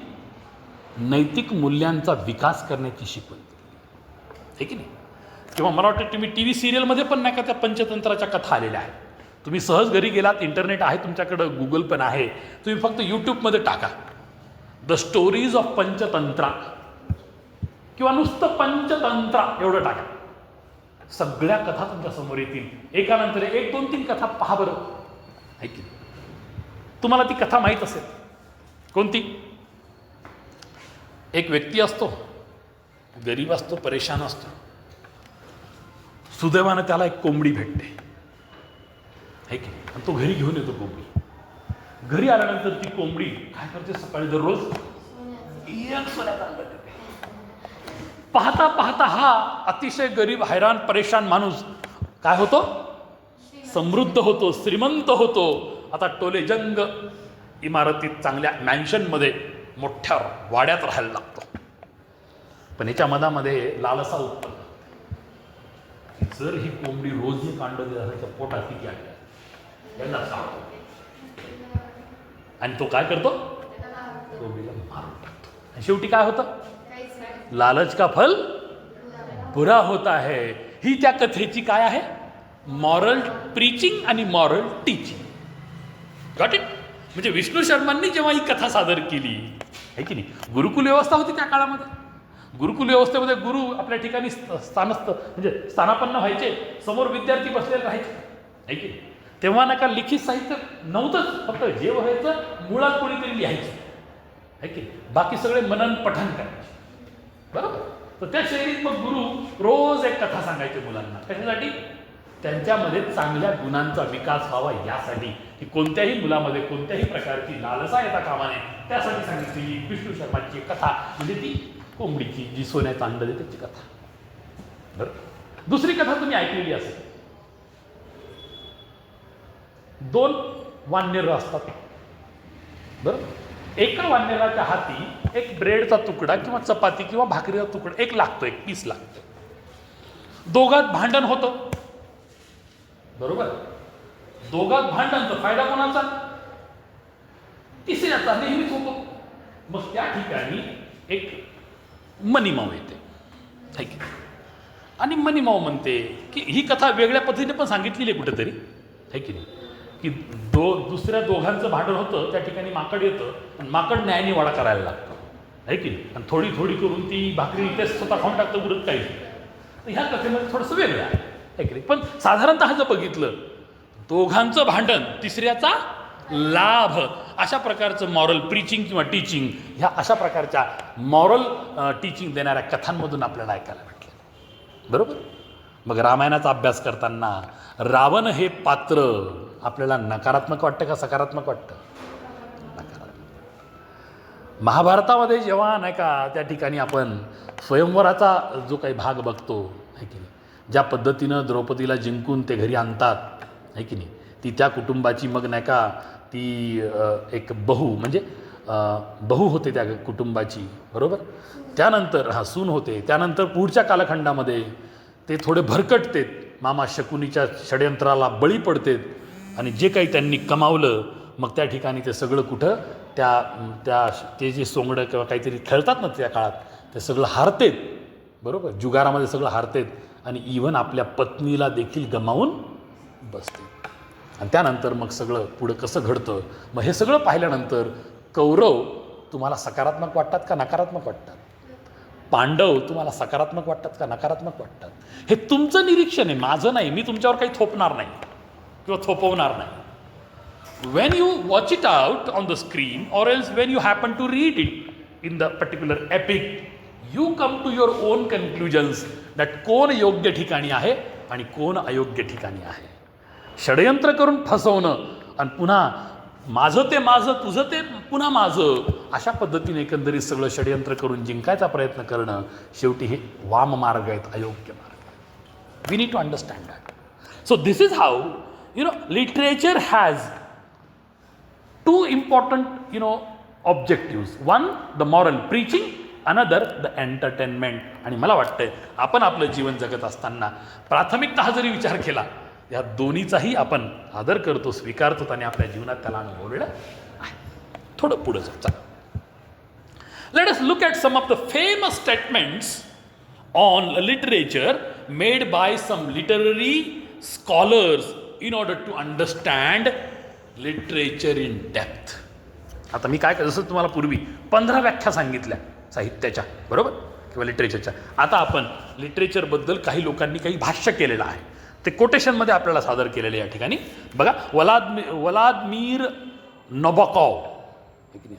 नैतिक मूल्यांचा विकास करण्याची शिकवण दिलेली आहे की नाही. किंवा मला वाटतं तुम्ही टी व्ही सिरियलमध्ये पण नाही का त्या पंचतंत्राच्या कथा आलेल्या आहेत. तुम्ही सहज घरी गेलात, इंटरनेट आहे तुमच्याकडं, गुगल पण आहे, तुम्ही फक्त यूट्यूबमध्ये टाका द स्टोरीज ऑफ पंचतंत्रा किंवा नुसतं पंचतंत्रा एवढं टाका, सगळ्या कथा तुमच्या समोर येतील. एकानंतर एक, 2-3 कथा पहा बरं, आहे की तुम्हाला ती कथा माहीत असेल. कोणती? एक व्यक्ती असतो, गरीब असतो, परेशान असतो. सुदैवानं त्याला एक कोंबडी भेटते, आहे की, आणि तो घरी घेऊन येतो कोंबडी. घरी आल्यानंतर ती कोंबडी काय करते, सकाळी दररोज एक सोन्याचा अंडा देते. पाहता पाहता हा अतिशय गरीब, हैराण, परेशान माणूस काय होतो, समृद्ध होतो, श्रीमंत होतो. आता टोलेजंग इमारतीत, चांगल्या मॅन्शनमध्ये, मोठ्या वाड्यात राहायला लागतो. पण याच्या मनामध्ये लालसा उत्पन्न, जर ही कोंबडी रोज एक अंड देत असेल तर पोटात किती अंड यांना सांगतो. आणि तो काय करतो, कोंबडीला मारून टाकतो. आणि शेवटी काय होतं, लालच का फल बुरा होता है. ही त्या कथेची काय आहे, मॉरल प्रीचिंग आणि मॉरल टीचिंग. Got it. म्हणजे विष्णू शर्मांनी जेव्हा ही कथा सादर केली, आहे की नाही, गुरुकुल व्यवस्था होती त्या काळामध्ये. गुरुकुल व्यवस्थेमध्ये गुरु आपल्या ठिकाणी म्हणजे स्थानापन्न व्हायचे, समोर विद्यार्थी बसलेले राहायचे, आहे की. तेव्हा नका लिखित साहित्य नव्हतंच, फक्त जे व्हायचं मुळात कोणीतरी लिहायचं, आहे की, बाकी सगळे मनन पठन करायचे, बरोबर. तर त्या शैलीत मग गुरु रोज एक कथा सांगायचे मुलांना. कशासाठी, त्यांच्यामध्ये चांगल्या गुणांचा विकास व्हावा यासाठी, की कोणत्याही मुलामध्ये कोणत्याही प्रकारची लालसा येता कामा नये, त्यासाठी सांगितलेली विष्णू शर्माची कथा म्हणजे ती कोंबडीची जी सोन्याचा अंड देते त्याची कथा. बरं, दुसरी कथा तुम्ही ऐकलेली असेल, 2 वानर असतात, बरं. एका वानराच्या हाती एक ब्रेडचा तुकडा किंवा चपाती किंवा भाकरीचा तुकडा एक लागतो, एक पीस लागतो. दोघात भांडण होतं, बरोबर. दोघात भांडण, तर फायदा कोणाचा, तिसऱ्याचा नेहमीच होतो. मग त्या ठिकाणी एक मनीमाव येते, है की. आणि मनीमाव म्हणते की ही कथा वेगळ्या पद्धतीने पण सांगितलेली आहे कुठेतरी, है की नाही, की दुसऱ्या दोघांचं भांडण होतं, त्या ठिकाणी माकड येतं आणि माकड न्यायाने वाडा करायला लागतो. आहे की नाही, आणि थोडी थोडी करून ती भाकरी ते स्वतः खाऊन टाकतं, उरत काही नाही. तर ह्या कथेमध्ये थोडंसं वेगळं आहे की नाही. पण साधारणतः जर बघितलं, दोघांचं भांडण, तिसऱ्याचा लाभ, अशा प्रकारचं मॉरल प्रीचिंग किंवा टीचिंग, ह्या अशा प्रकारच्या मॉरल टीचिंग देणाऱ्या कथांमधून आपल्याला ऐकायला भेटलं. बरोबर. मग रामायणाचा अभ्यास करताना रावण हे पात्र आपल्याला नकारात्मक वाटतं का सकारात्मक वाटतं? नकारात्मक. महाभारतामध्ये जेव्हा नाही का त्या ठिकाणी आपण स्वयंवराचा जो काही भाग बघतो आहे की नाही, ज्या पद्धतीनं द्रौपदीला जिंकून ते घरी आणतात आहे की नाही, ती त्या कुटुंबाची मग नाही का ती एक बहू म्हणजे बहू होते त्या कुटुंबाची, बरोबर. त्यानंतर सून होते. त्यानंतर पुढच्या कालखंडामध्ये ते थोडे भरकटतेत, मामा शकुनीच्या षडयंत्राला बळी पडतेत आणि जे काही त्यांनी कमावलं मग त्या ठिकाणी ते सगळं कुठं ते जे सोंगडं किंवा काहीतरी खेळतात ना त्या काळात, ते सगळं हारतेत, बरोबर. जुगारामध्ये सगळं हारतेत आणि इव्हन आपल्या पत्नीला देखील गमावून बसते. आणि त्यानंतर मग सगळं पुढं कसं घडतं. मग हे सगळं पाहिल्यानंतर कौरव तुम्हाला सकारात्मक वाटतात का नकारात्मक वाटतात? पांडव तुम्हाला सकारात्मक वाटतात का नकारात्मक वाटतात? हे तुमचं निरीक्षण आहे, माझं नाही. मी तुमच्यावर काही थोपणार नाही किंवा थोपवणार नाही. when you watch it out on the screen or else when you happen to read it in the particular epic, you come to your own conclusions that कोण योग्य ठिकाणी आहे आणि कोण अयोग्य ठिकाणी आहे. षडयंत्र करून फसवणं आणि पुन्हा माझं ते माझं, तुझं ते पुन्हा माझं, अशा पद्धतीने एकंदरीत सगळं षडयंत्र करून जिंकायचा प्रयत्न करणं, शेवटी हे वाम मार्ग आहेत, अयोग्य मार्ग. We need to understand that. So this is how literature has two important objectives. One, the moral preaching, another the entertainment. आणि मला वाटतंय आपण आपलं जीवन जगत असताना प्राथमिकतः जरी विचार केला, या दोन्हीचाही आपण आदर करतो, स्वीकारतो आणि आपल्या जीवनात त्याला अनुभवलेलं आहे. थोडं पुढे जाऊ. चला, let us look at some of the famous statements on literature made by some literary scholars in order to understand literature in depth. आता मी काय जसं तुम्हाला पूर्वी 15 व्याख्या सांगितल्या साहित्याच्या, बरोबर, किंवा लिटरेचरच्या. आता आपण लिटरेचरबद्दल काही लोकांनी काही भाष्य केलेलं आहे, ते कोटेशनमध्ये आपल्याला सादर केलेले या ठिकाणी बघा. व्लादिमीर नबॉकॉव,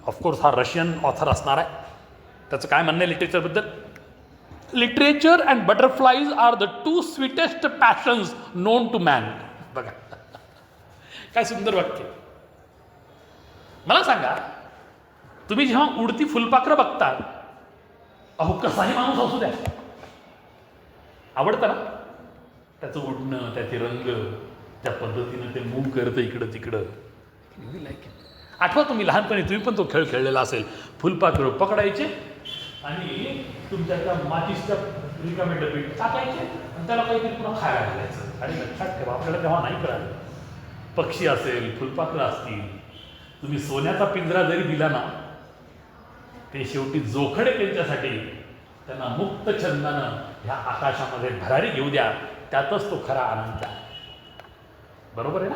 ऑफकोर्स हा रशियन ऑथर असणार आहे. त्याचं काय म्हणणं आहे लिटरेचरबद्दल? Literature and butterflies are the two sweetest passions known to man. बघा काय सुंदर वाक्य. मला सांगा, तुम्ही जेव्हा उडती फुलपाखरं बघता, अहो कसाही माणूस असू द्या, आवडतं ना त्याचं उडणं, त्याचे रंग, त्या पद्धतीनं ते मूव करतं इकडं तिकडं. आठवा तुम्ही लहानपणी तुम्ही पण तो खेळ खेळलेला असेल. फुलपाखरं पकडायचे आणि तुमच्या त्या मातीच्या रिकामे डबे टाकायचे आणि त्याला काहीतरी पुन्हा खायला घालायचं. आणि लक्षात ठेवा, आपल्याला तेव्हा नाही कळालं, पक्षी असेल, फुलपाखरं असतील, तुम्ही सोन्याचा पिंजरा जरी दिला ना, ते शेवटी जोखडे त्यांच्यासाठी, त्यांना मुक्त छंदानं ह्या आकाशामध्ये भरारी घेऊ द्या, त्यातच तो खरा आनंद आहे. बरोबर आहे ना?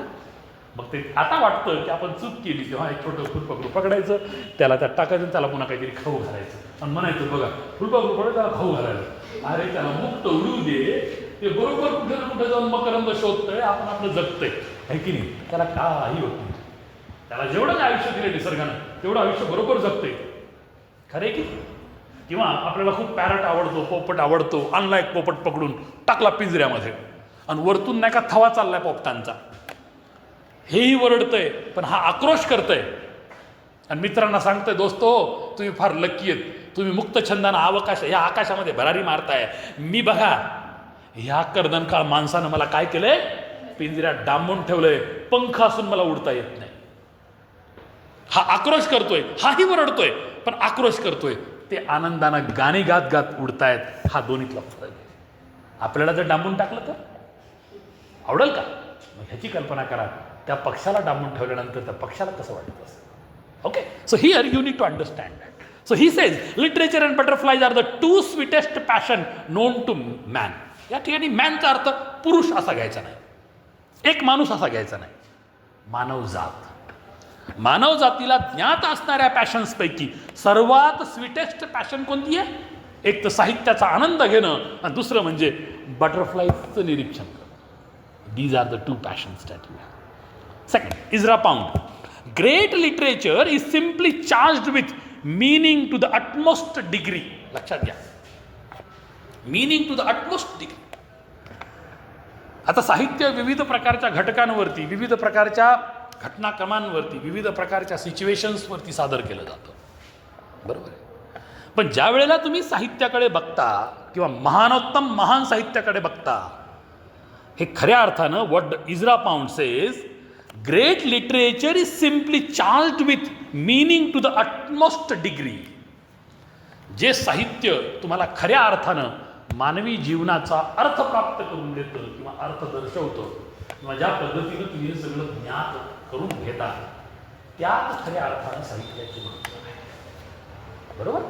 मग ते आता वाटतं की आपण चूक केली, तेव्हा एक छोटं फुलपाखरू पकडायचं, त्याला त्यात टाकायचं, त्याला पुन्हा काहीतरी खाऊ घालायचं आणि म्हणायचं बघा फुलपाखरू पकडे त्याला खाऊ घालायचं. अरे त्याला मुक्त उडू दे, ते बरोबर कुठे ना कुठे जाऊन मकरंद शोधतंय, आपण आपलं जगतंय, आहे की नाही? त्याला काही होत नाही. त्याला जेवढं आयुष्य दिलं निसर्गानं तेवढं आयुष्य बरोबर जगतंय. खरे की? किंवा आपल्याला खूप पॅरट आवडतो, पोपट आवडतो, आणला एक पोपट पकडून टाकला पिंजऱ्यामध्ये आणि वरतून नाही का थवा चाललाय पोपटांचा, हेही वरडतंय पण हा आक्रोश करतंय आणि मित्रांना सांगतंय, दोस्तो तुम्ही फार लकी आहेत, तुम्ही मुक्त छंदानं या आकाशामध्ये भरारी मारताय. मी बघा ह्या कर्दनकाळ माणसानं मला काय केलंय, पिंजऱ्यात डांबून ठेवलंय, पंख असून मला उडता येत नाही. हा आक्रोश करतोय, हाही वरडतोय पण आक्रोश करतोय. ते आनंदानं गाणी गात गात उडतायत. हा दोन्हीतला फरक आहे. आपल्याला जर डांबून टाकलं तर आवडेल का? मग ह्याची कल्पना करा, त्या पक्षाला डांबून ठेवल्यानंतर त्या पक्षाला कसं वाटत असेल. Okay, so here you need to understand that. So he says literature and butterflies are the two sweetest passion known to man. या ठिकाणी मॅनचा अर्थ पुरुष असा घ्यायचा नाही, एक माणूस असा घ्यायचा नाही, मानवजात. मानव जातीला ज्ञात असणाऱ्या पॅशन्सपैकी सर्वात स्वीटेस्ट पॅशन कोणती आहे? एक तर साहित्याचा आनंद घेणं आणि दुसरं म्हणजे बटरफ्लायचं निरीक्षण करणं. These are the two passions that you have. Second, Ezra Pound. Great literature is simply charged with meaning to the utmost degree. लक्षात घ्या, meaning to the utmost degree. आता साहित्य विविध प्रकारच्या घटकांवरती, विविध प्रकारच्या घटनाक्रमांवरती, विविध प्रकारच्या सिच्युएशन्सवरती सादर केलं जातं, बरोबर आहे. पण ज्या वेळेला तुम्ही साहित्याकडे बघता किंवा महानोत्तम महान साहित्याकडे बघता, हे खऱ्या अर्थानं what Ezra Pound says, great literature is simply charged with meaning to the utmost degree. जे साहित्य तुम्हाला खऱ्या अर्थानं मानवी जीवनाचा अर्थ प्राप्त करून देतं किंवा अर्थ दर्शवतं किंवा ज्या पद्धतीनं तुम्ही हे सगळं ज्ञात करून घेता, त्यात खऱ्या अर्थानं साहित्याचे महत्त्व आहे, बरोबर.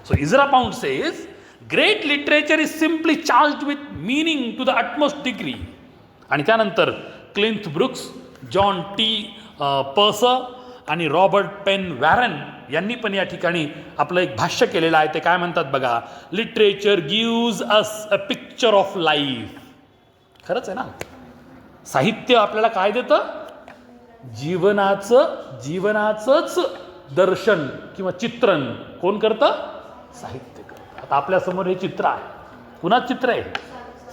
So Ezra Pound says great literature is simply charged with meaning to the utmost degree. आणि त्यानंतर Cleanth Brooks, John T Purser आणि रॉबर्ट पेन वॅरन यांनी पण या ठिकाणी आपलं एक भाष्य केलेलं आहे. ते काय म्हणतात बघा, literature gives us a picture of life. खरंच आहे ना, साहित्य आपल्याला काय देतं? जीवनाचंच दर्शन किंवा चित्रण कोण करतं? साहित्य करतं. आता आपल्यासमोर हे चित्र आहे, पुन्हा चित्र आहे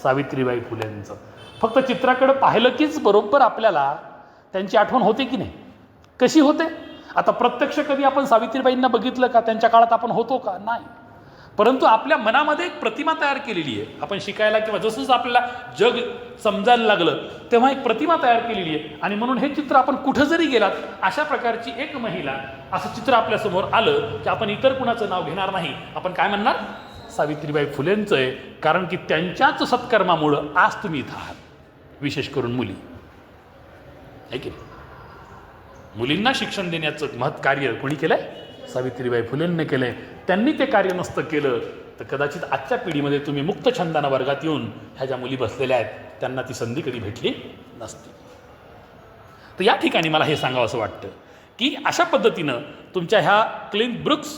सावित्रीबाई फुलेंचं. फक्त चित्राकडे पाहिलं कीच बरोबर आपल्याला त्यांची आठवण होते की नाही? कशी होते? आता प्रत्यक्ष कधी आपण सावित्रीबाईंना बघितलं का? त्यांच्या काळात आपण होतो का? नाही. परंतु आपल्या मनामध्ये एक प्रतिमा तयार केलेली आहे. आपण शिकायला किंवा जसं जसं आपल्याला जग समजायला लागलं तेव्हा एक प्रतिमा तयार केलेली आहे. आणि म्हणून हे चित्र आपण कुठं जरी गेलात, अशा प्रकारची एक महिला, असं चित्र आपल्यासमोर आलं की आपण इतर कुणाचं नाव घेणार नाही. आपण काय म्हणणार? सावित्रीबाई फुलेंचं आहे. कारण की त्यांच्याच सत्कर्मामुळं आज तुम्ही इथं आहात, विशेष करून मुली, आहे की नाही? मुलींना शिक्षण देण्याचं महत् कार्य कोणी केलंय? सावित्रीबाई फुलेंनी केलंय. त्यांनी ते कार्य नसतं केलं तर कदाचित आजच्या पिढीमध्ये तुम्ही मुक्त छंदाना वर्गात येऊन ह्या ज्या मुली बसलेल्या आहेत त्यांना ती संधी कधी भेटली नसती. तर या ठिकाणी मला हे सांगावं असं वाटतं की अशा पद्धतीनं तुमच्या ह्या क्लिंथ ब्रुक्स,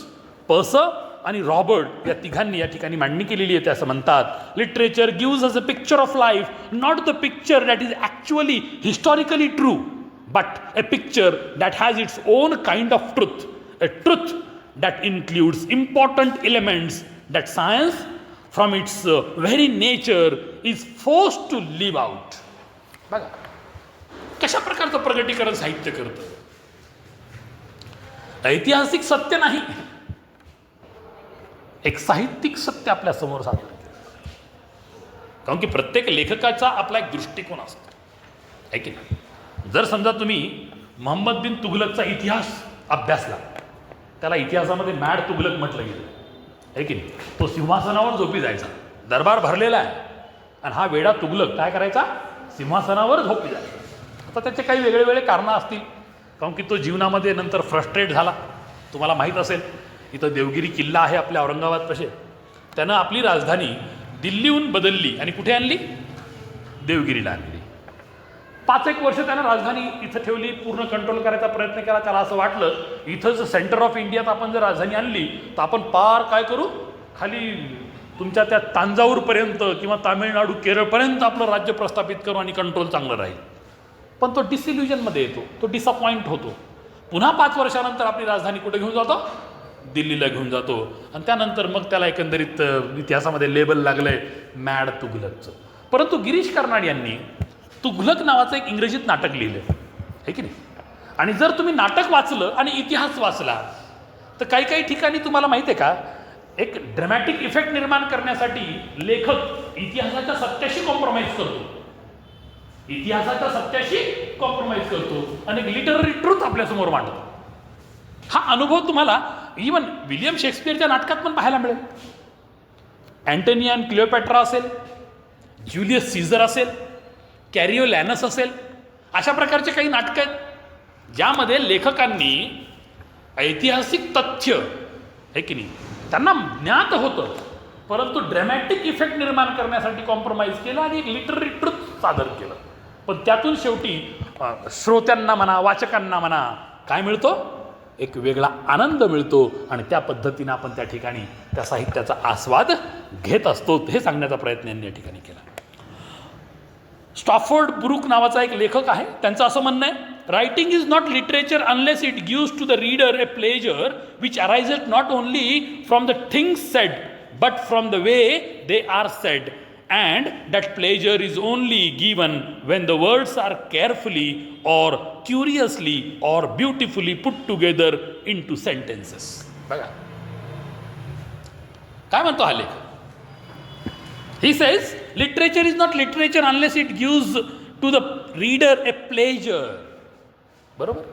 पर्सर आणि रॉबर्ट या तिघांनी या ठिकाणी मांडणी केलेली आहे. ते असं म्हणतात, literature gives us a picture of life, not the picture that is actually historically true, but a picture that has its own kind of truth, a truth that includes important elements that science from its very nature is forced to live out. बघा कशा प्रकारचं प्रगटीकरण साहित्य करतं. ऐतिहासिक सत्य नाही, एक साहित्यिक सत्य आपल्या समोर सादर केलं. कारण की प्रत्येक लेखकाचा आपला एक दृष्टिकोन असतो, आहे की नाही? जर समजा तुम्ही मोहम्मद बिन तुघलकचा इतिहास अभ्यासला, त्याला इतिहासामध्ये मॅड तुघलक म्हटलं गेलं, आहे की नाही? तो सिंहासनावर झोपी जायचा, दरबार भरलेला आहे, आणि हा वेडा तुघलक काय करायचा? सिंहासनावर झोपी जायचा. आता त्याचे काही वेगळे वेगळे कारणं असतील, कारण की तो जीवनामध्ये नंतर फ्रस्ट्रेट झाला. तुम्हाला माहीत असेल, इथं देवगिरी किल्ला आहे आपल्या औरंगाबाद पाशी. त्यानं आपली राजधानी दिल्लीहून बदलली आणि कुठे आणली? देवगिरीला आणली. 5-1 वर्ष त्यानं राजधानी इथं ठेवली, पूर्ण कंट्रोल करायचा प्रयत्न केला. त्याला असं वाटलं इथंच सेंटर ऑफ इंडियात आपण जर राजधानी आणली तर आपण पार काय करू, खाली तुमच्या त्या तांजावूरपर्यंत किंवा तामिळनाडू केरळपर्यंत आपलं राज्य प्रस्थापित करू आणि कंट्रोल चांगलं राहील. पण तो डिसिल्युजनमध्ये येतो, तो डिसअपॉइंट होतो. पुन्हा 5 वर्षानंतर आपली राजधानी कुठे घेऊन जातो? दिल्लीला घेऊन जातो. आणि त्यानंतर मग त्याला एकंदरीत इतिहासामध्ये लेबल लागलंय मॅड तुघलकचं. परंतु गिरीश कर्नाड यांनी तुघलक नावाचं एक इंग्रजीत नाटक लिहिलं, आहे की नाही? आणि जर तुम्ही नाटक वाचलं आणि इतिहास वाचला तर काही काही ठिकाणी तुम्हाला माहिती आहे का, एक ड्रमॅटिक इफेक्ट निर्माण करण्यासाठी लेखक इतिहासाच्या सत्याशी कॉम्प्रोमाइज करतो, इतिहासाच्या सत्याशी कॉम्प्रोमाइज करतो आणि एक लिटररी ट्रूथ आपल्यासमोर मांडतो. हा अनुभव तुम्हाला इवन विलियम शेक्सपियरच्या नाटकात पण पाहायला मिळेल. अँटनी अँड क्लिओपॅट्रा असेल, ज्युलियस सीझर असेल, कॅरिओलॅनस असेल, अशा प्रकारचे काही नाटकं आहेत ज्यामध्ये लेखकांनी ऐतिहासिक तथ्य, आहे की नाही, त्यांना ज्ञात होतं, परंतु ड्रॅमॅटिक इफेक्ट निर्माण करण्यासाठी कॉम्प्रोमाइज केलं आणि एक लिटररी ट्रुथ सादर केलं. पण त्यातून शेवटी श्रोत्यांना म्हणा, वाचकांना म्हणा, काय मिळतो? एक वेगळा आनंद मिळतो आणि त्या पद्धतीनं आपण त्या ठिकाणी त्या साहित्याचा आस्वाद घेत असतो, हे सांगण्याचा प्रयत्न यांनी या ठिकाणी केला. स्टॉफर्ड ब्रूक नावाचा एक लेखक आहे, त्यांचं असं म्हणणं आहे, writing is not literature unless it gives to the reader a pleasure which arises not only from the things said but from the way they are said, and that pleasure is only given when the words are carefully or curiously or beautifully put together into sentences. बघा काय म्हणतो हा लेख. He says literature is not literature unless it gives to the reader a pleasure. बरोबर,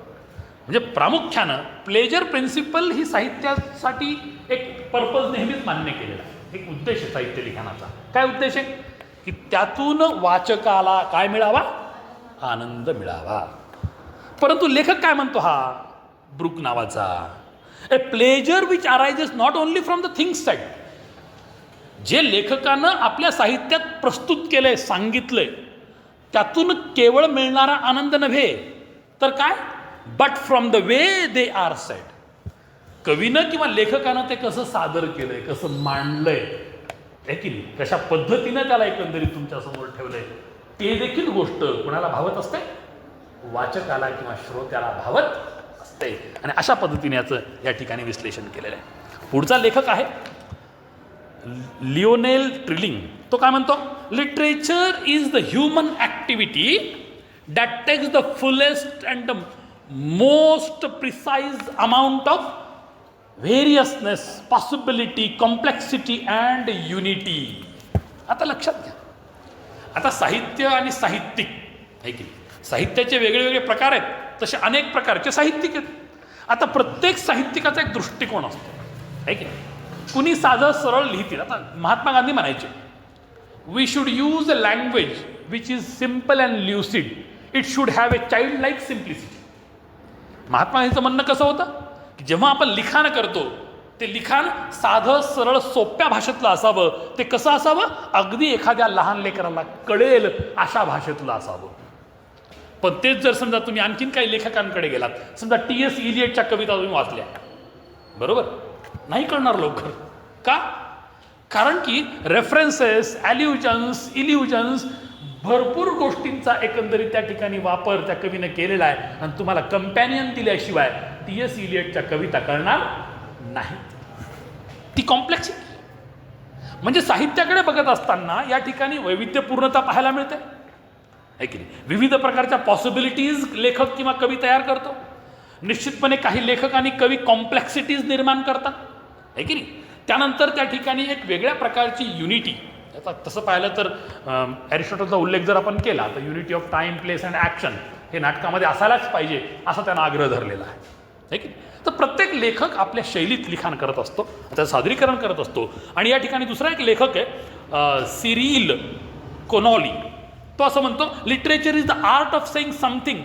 म्हणजे प्रामुख्यानं प्लेजर प्रिन्सिपल ही साहित्यासाठी एक पर्पज नेहमीच मान्य केलेला आहे, एक उद्देश आहे साहित्य लिखाणाचा. काय उद्देश आहे? की त्यातून वाचकाला काय मिळावा? आनंद मिळावा. परंतु लेखक काय म्हणतो हा ब्रूक नावाचा, ए pleasure which arises not only from the things sed, जे लेखकानं आपल्या साहित्यात प्रस्तुत केलंय, सांगितलंय, त्यातून केवळ मिळणारा आनंद नव्हे तर काय, but from the way they are said, कवीनं किंवा लेखकानं ते कसं सादर केलंय, कसं मांडलंय, आहे की नाही, कशा पद्धतीनं त्याला एकंदरीत तुमच्यासमोर ठेवलंय, ते देखील गोष्ट कोणाला भावत असते? वाचकाला किंवा श्रोत्याला भावत असते. आणि अशा पद्धतीने याचं या ठिकाणी विश्लेषण केलेलं आहे. पुढचा लेखक आहे लिओनेल ट्रिलिंग. तो काय म्हणतो? Literature is the human activity that takes the fullest and the most precise amount of variousness, possibility, complexity and unity. आता लक्षात घ्या, आता साहित्य आणि साहित्यिक आहे की साहित्याचे वेगळे वेगळे प्रकार आहेत, तसे अनेक प्रकारचे साहित्यिक आहेत. आता प्रत्येक साहित्यिकाचा एक दृष्टिकोन असतो, आहे की कुणी साधं सरळ लिहितील. आता महात्मा गांधी म्हणायचे, we should use a language which is simple and lucid, it should have a child like simplicity. Mahatma गांधीचं म्हणणं कसं होतं की जेव्हा आपण लिखाण करतो ते लिखाण साधं सरळ सोप्या भाषेतलं असावं. ते कसं असावं? अगदी एखाद्या लहान लेकराला कळेल अशा भाषेतलं असावं. पण तेच जर समजा तुम्ही आणखीन काही लेखकांकडे गेलात, समजा टी.एस. इलियटच्या कविता तुम्ही वाचल्या, बरोबर, नाही कळणार लवकर. का? कारण की रेफरन्सेस, ॲल्युजन्स, इल्युजन्स, भरपूर गोष्टींचा एकंदरीत त्या ठिकाणी वापर त्या कवीनं केलेला आहे. आणि तुम्हाला कंपॅनियन दिल्याशिवाय टी.एस. इलियटच्या कविता कळणार नाही. ती कॉम्प्लेक्सिटी, म्हणजे साहित्याकडे बघत असताना या ठिकाणी वैविध्यपूर्णता पाहायला मिळते, आहे की नाही. विविध प्रकारच्या पॉसिबिलिटीज लेखक किंवा कवी तयार करतो. निश्चितपणे काही लेखक आणि कवी कॉम्प्लेक्सिटीज निर्माण करतात, आहे की नाही. त्यानंतर त्या ठिकाणी एक वेगळ्या प्रकारची युनिटी, आता तसं पाहिलं तर ॲरिस्टॉटलचा उल्लेख जर आपण केला तर unity of time, place and action हे नाटकामध्ये असायलाच पाहिजे असा त्यांना आग्रह धरलेला आहे की. तर प्रत्येक लेखक आपल्या शैलीत लिखाण करत असतो, त्याचं सादरीकरण करत असतो. आणि या ठिकाणी दुसरा एक लेखक आहे सिरिल कोनॉली. तो असं म्हणतो, literature is the art of saying something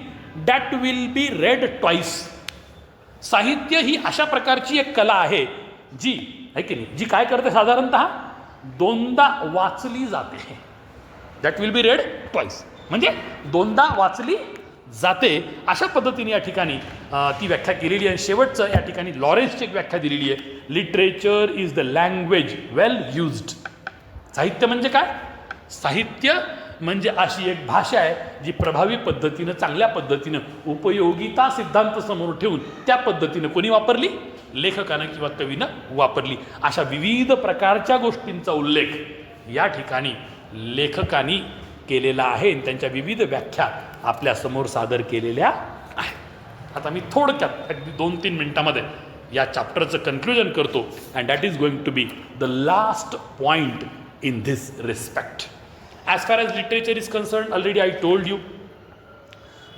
that will be red twice. साहित्य ही अशा प्रकारची एक कला आहे जी, आहे की नाही, जी काय करते, साधारणतः दोनदा वाचली जाते. That will be red twice म्हणजे दोनदा वाचली जाते. अशा पद्धतीने या ठिकाणी ती व्याख्या केलेली आहे. शेवटचं या ठिकाणी लॉरेन्सची एक व्याख्या दिलेली आहे, literature is the language well used. साहित्य म्हणजे काय? साहित्य म्हणजे अशी एक भाषा आहे जी प्रभावी पद्धतीनं, चांगल्या पद्धतीनं, उपयोगिता सिद्धांत समोर ठेवून त्या पद्धतीनं कोणी वापरली? लेखकानं किंवा कवीनं वापरली. अशा विविध प्रकारच्या गोष्टींचा उल्लेख या ठिकाणी लेखकांनी केलेला आहे. त्यांच्या विविध व्याख्या आपल्यासमोर सादर केलेल्या आहेत. आता मी थोडक्यात अगदी 2-3 मिनिटामध्ये या चॅप्टरचं कन्क्लुजन करतो. And that is going to be the last point in this respect. As far as literature is concerned, already I told you,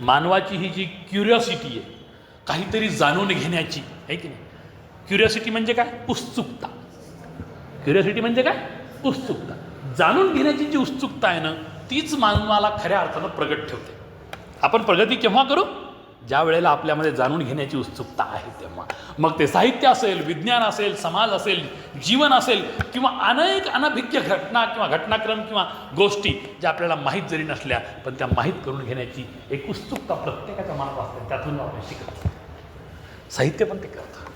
मानवाची ही जी क्युरिओसिटी आहे, काहीतरी जाणून घेण्याची, आहे की नाही. क्युरिओसिटी म्हणजे काय? उत्सुकता. क्युरिओसिटी म्हणजे काय? उत्सुकता. जाणून घेण्याची जी उत्सुकता आहे ना, तीच मानवाला खऱ्या अर्थानं प्रगट ठेवते. आपण प्रगती केव्हा करू? ज्या वेळेला आपल्यामध्ये जाणून घेण्याची उत्सुकता आहे तेव्हा. मग ते साहित्य असेल, विज्ञान असेल, समाज असेल, जीवन असेल, किंवा अनेक अनभिज्ञ घटना किंवा घटनाक्रम किंवा गोष्टी ज्या आपल्याला माहीत जरी नसल्या पण त्या माहीत करून घेण्याची एक उत्सुकता प्रत्येकाच्या मनात असते. त्यातून आपण शिकत. साहित्य पण ते करतं.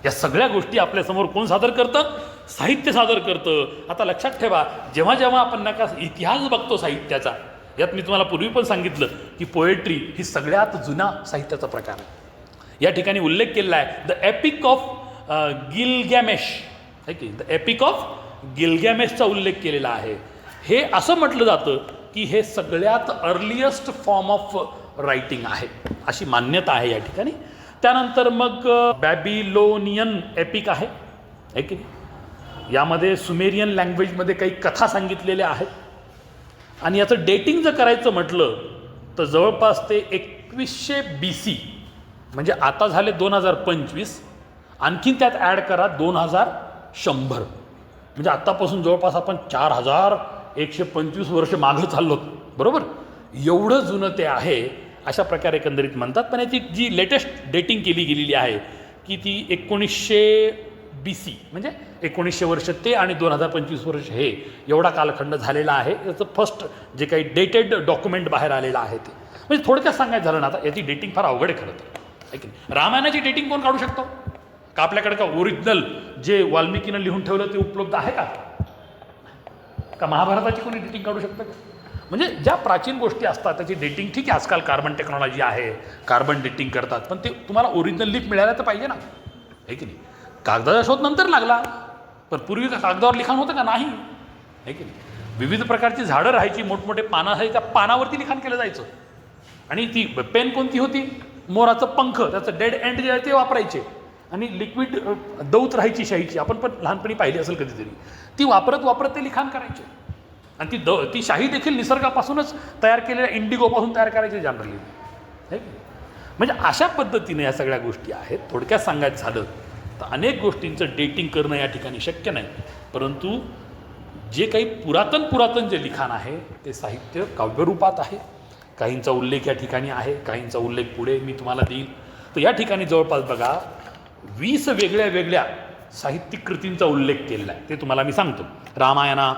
या सगळ्या गोष्टी आपल्यासमोर कोण सादर करतं? साहित्य सादर करतं. आता लक्षात ठेवा, जेव्हा जेव्हा आपण नका इतिहास बघतो साहित्याचा, यात मी तुम्हाला पूर्वी पण सांगितलं की पोएट्री ही सगळ्यात जुना साहित्याचा प्रकार आहे. या ठिकाणी उल्लेख केलेला आहे द एपिक ऑफ गिलगॅमेश, आहे की द एपिक ऑफ गिलगॅमेशचा उल्लेख केलेला आहे. हे असं म्हटलं जातं की हे सगळ्यात अर्लिएस्ट फॉर्म ऑफ रायटिंग आहे, अशी मान्यता आहे या ठिकाणी. त्यानंतर मग बॅबिलोनियन एपिक आहे की नाही, यामध्ये सुमेरियन लँग्वेजमध्ये काही कथा सांगितलेल्या आहेत. आणि याचं डेटिंग जर करायचं म्हटलं तर जवळपास ते 2100 BC, म्हणजे आता झाले 2025, आणखीन त्यात ॲड करा 2100, म्हणजे आत्तापासून जवळपास आपण 4125 वर्ष मागं चाललो, बरोबर. एवढं जुनं ते आहे अशा प्रकारे एकंदरीत म्हणतात. पण याची जी लेटेस्ट डेटिंग केली गेलेली आहे की ती 1900 BC, म्हणजे 1900 वर्ष ते आणि 2025 वर्ष हे एवढा कालखंड झालेला आहे. याचं फर्स्ट जे काही डेटेड डॉक्युमेंट बाहेर आलेलं आहे ते, म्हणजे थोडक्यात सांगायचं झालं ना, आता याची डेटिंग फार अवघड आहे खरं तर, आहे की नाही. रामायणाची डेटिंग कोण काढू शकतो का? आपल्याकडे का ओरिजिनल जे वाल्मिकीनं लिहून ठेवलं ते उपलब्ध आहे का? महाभारताची कोणी डेटिंग काढू शकतं का? म्हणजे ज्या प्राचीन गोष्टी असतात त्याची डेटिंग, ठीक आहे आजकाल कार्बन टेक्नॉलॉजी आहे, कार्बन डेटिंग करतात, पण ते तुम्हाला ओरिजिनल लिप मिळायला तर पाहिजे ना, आहे की नाही. कागदाचा शोध नंतर लागला, पण पूर्वी कागदावर लिखाण होतं का? नाही, आहे की नाही. विविध प्रकारची झाडं राहायची, मोठमोठे पानं असायची, त्या पानावरती लिखाण केलं जायचं. आणि ती पेन कोणती होती? मोराचं पंख, त्याचं डेड एंड जे आहे ते वापरायचे. आणि लिक्विड दौत राहायची शाईची, आपण पण लहानपणी पाहिली असेल कधीतरी, ती वापरत ते लिखाण करायचे. आणि ती शाही देखील निसर्गापासूनच तयार केलेल्या इंडिगोपासून तयार करायची जनरली, आहे की. म्हणजे अशा पद्धतीने या सगळ्या गोष्टी आहेत. थोडक्यात सांगायचं झालं तर अनेक गोष्टींचं डेटिंग करणं या ठिकाणी शक्य नाही, परंतु जे काही पुरातन जे लिखाण आहे ते साहित्य काव्यरूपात आहे. काहींचा उल्लेख या ठिकाणी आहे, काहींचा उल्लेख पुढे मी तुम्हाला देईन. तर या ठिकाणी जवळपास बघा 20 वेगळ्या साहित्यिक कृतींचा उल्लेख केलेला आहे, ते तुम्हाला मी सांगतो. Ramayana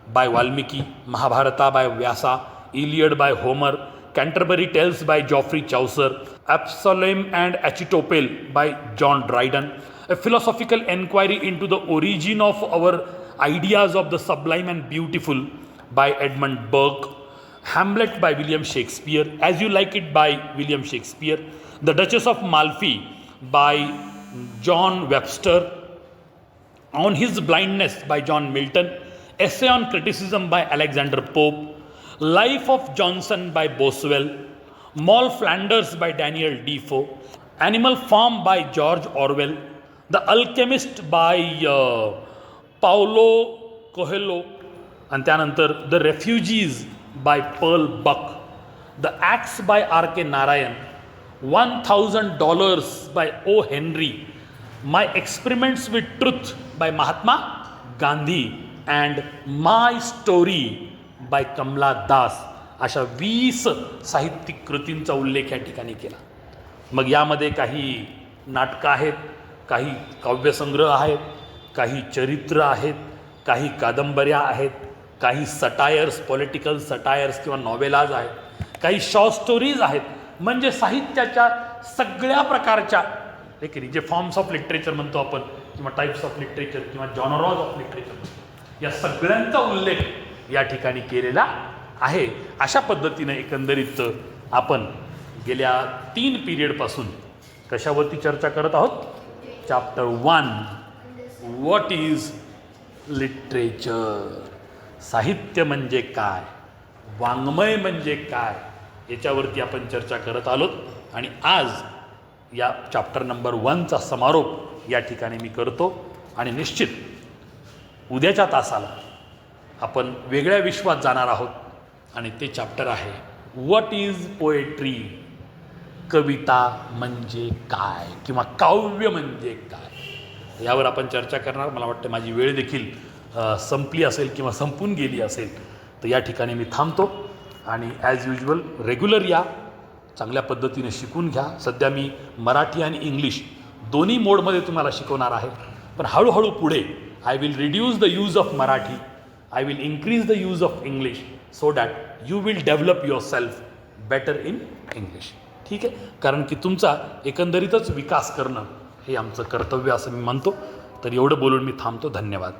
by Valmiki, Mahabharata by Vyasa, Iliad by Homer, Canterbury Tales by Geoffrey Chaucer, Absalom and Achitophel by John Dryden, a philosophical enquiry into the origin of our ideas of the sublime and beautiful by Edmund Burke, Hamlet by William Shakespeare, As You Like It by William Shakespeare, The Duchess of Malfi by John Webster, On His Blindness by John Milton, Essay on Criticism by Alexander Pope, Life of Johnson by Boswell, Moll Flanders by Daniel Defoe, Animal Farm by George Orwell, The Alchemist by Paulo Coelho, आणि त्यानंतर the refugees by Pearl Buck, the axe by R.K. Narayan, $1000 by O Henry, my experiments with truth by Mahatma Gandhi and my story by Kamala Das, अशा 20 साहित्यिक कृतींचा उल्लेख या ठिकाणी केला. मग यामध्ये काही नाटकं आहेत, काही काव्यसंग्रह आहेत, काही चरित्र आहेत, काही कादंबऱ्या आहेत, काही सटायर्स, पॉलिटिकल सटायर्स किंवा नॉवेलाज आहेत, काही शॉर्ट स्टोरीज आहेत. म्हणजे साहित्याच्या सगळ्या प्रकारच्या जे फॉर्म्स ऑफ लिटरेचर म्हणतो आपण, किंवा टाईप्स ऑफ लिटरेचर किंवा जॉनरॉज ऑफ लिटरेचर, या सगळ्यांचा उल्लेख या ठिकाणी केलेला आहे. अशा पद्धतीने एकंदरीत आपण गेल्या 3 पिरियडपासून कशावरती चर्चा करत आहोत? चॅप्टर 1, व्हॉट इज लिटरेचर, साहित्य म्हणजे काय, वाङ्मय म्हणजे काय, याच्यावरती आपण चर्चा करत आलोत. आणि आज या चॅप्टर नंबर 1चा समारोप या ठिकाणी मी करतो. आणि निश्चित उद्याच्या तासाला आपण वेगळ्या विश्वात जाणार आहोत, आणि ते चॅप्टर आहे व्हॉट इज पोएट्री, कविता म्हणजे काय किंवा काव्य म्हणजे काय, यावर आपण चर्चा करणार. मला वाटतं माझी वेळ देखील संपली असेल किंवा संपून गेली असेल, तर या ठिकाणी मी थांबतो. आणि ॲज युजल रेग्युलर या, चांगल्या पद्धतीने शिकून घ्या. सध्या मी मराठी आणि इंग्लिश दोन्ही मोडमध्ये तुम्हाला शिकवणार आहे, पण हळूहळू पुढे I will reduce the use of Marathi, I will increase the use of English, so that you will develop your self better in English. ठीक आहे, कारण की तुमचा एकंदरीतच विकास करणं हे आमचं कर्तव्य असं मी मानतो. तर एवढं बोलून मी थांबतो. धन्यवाद.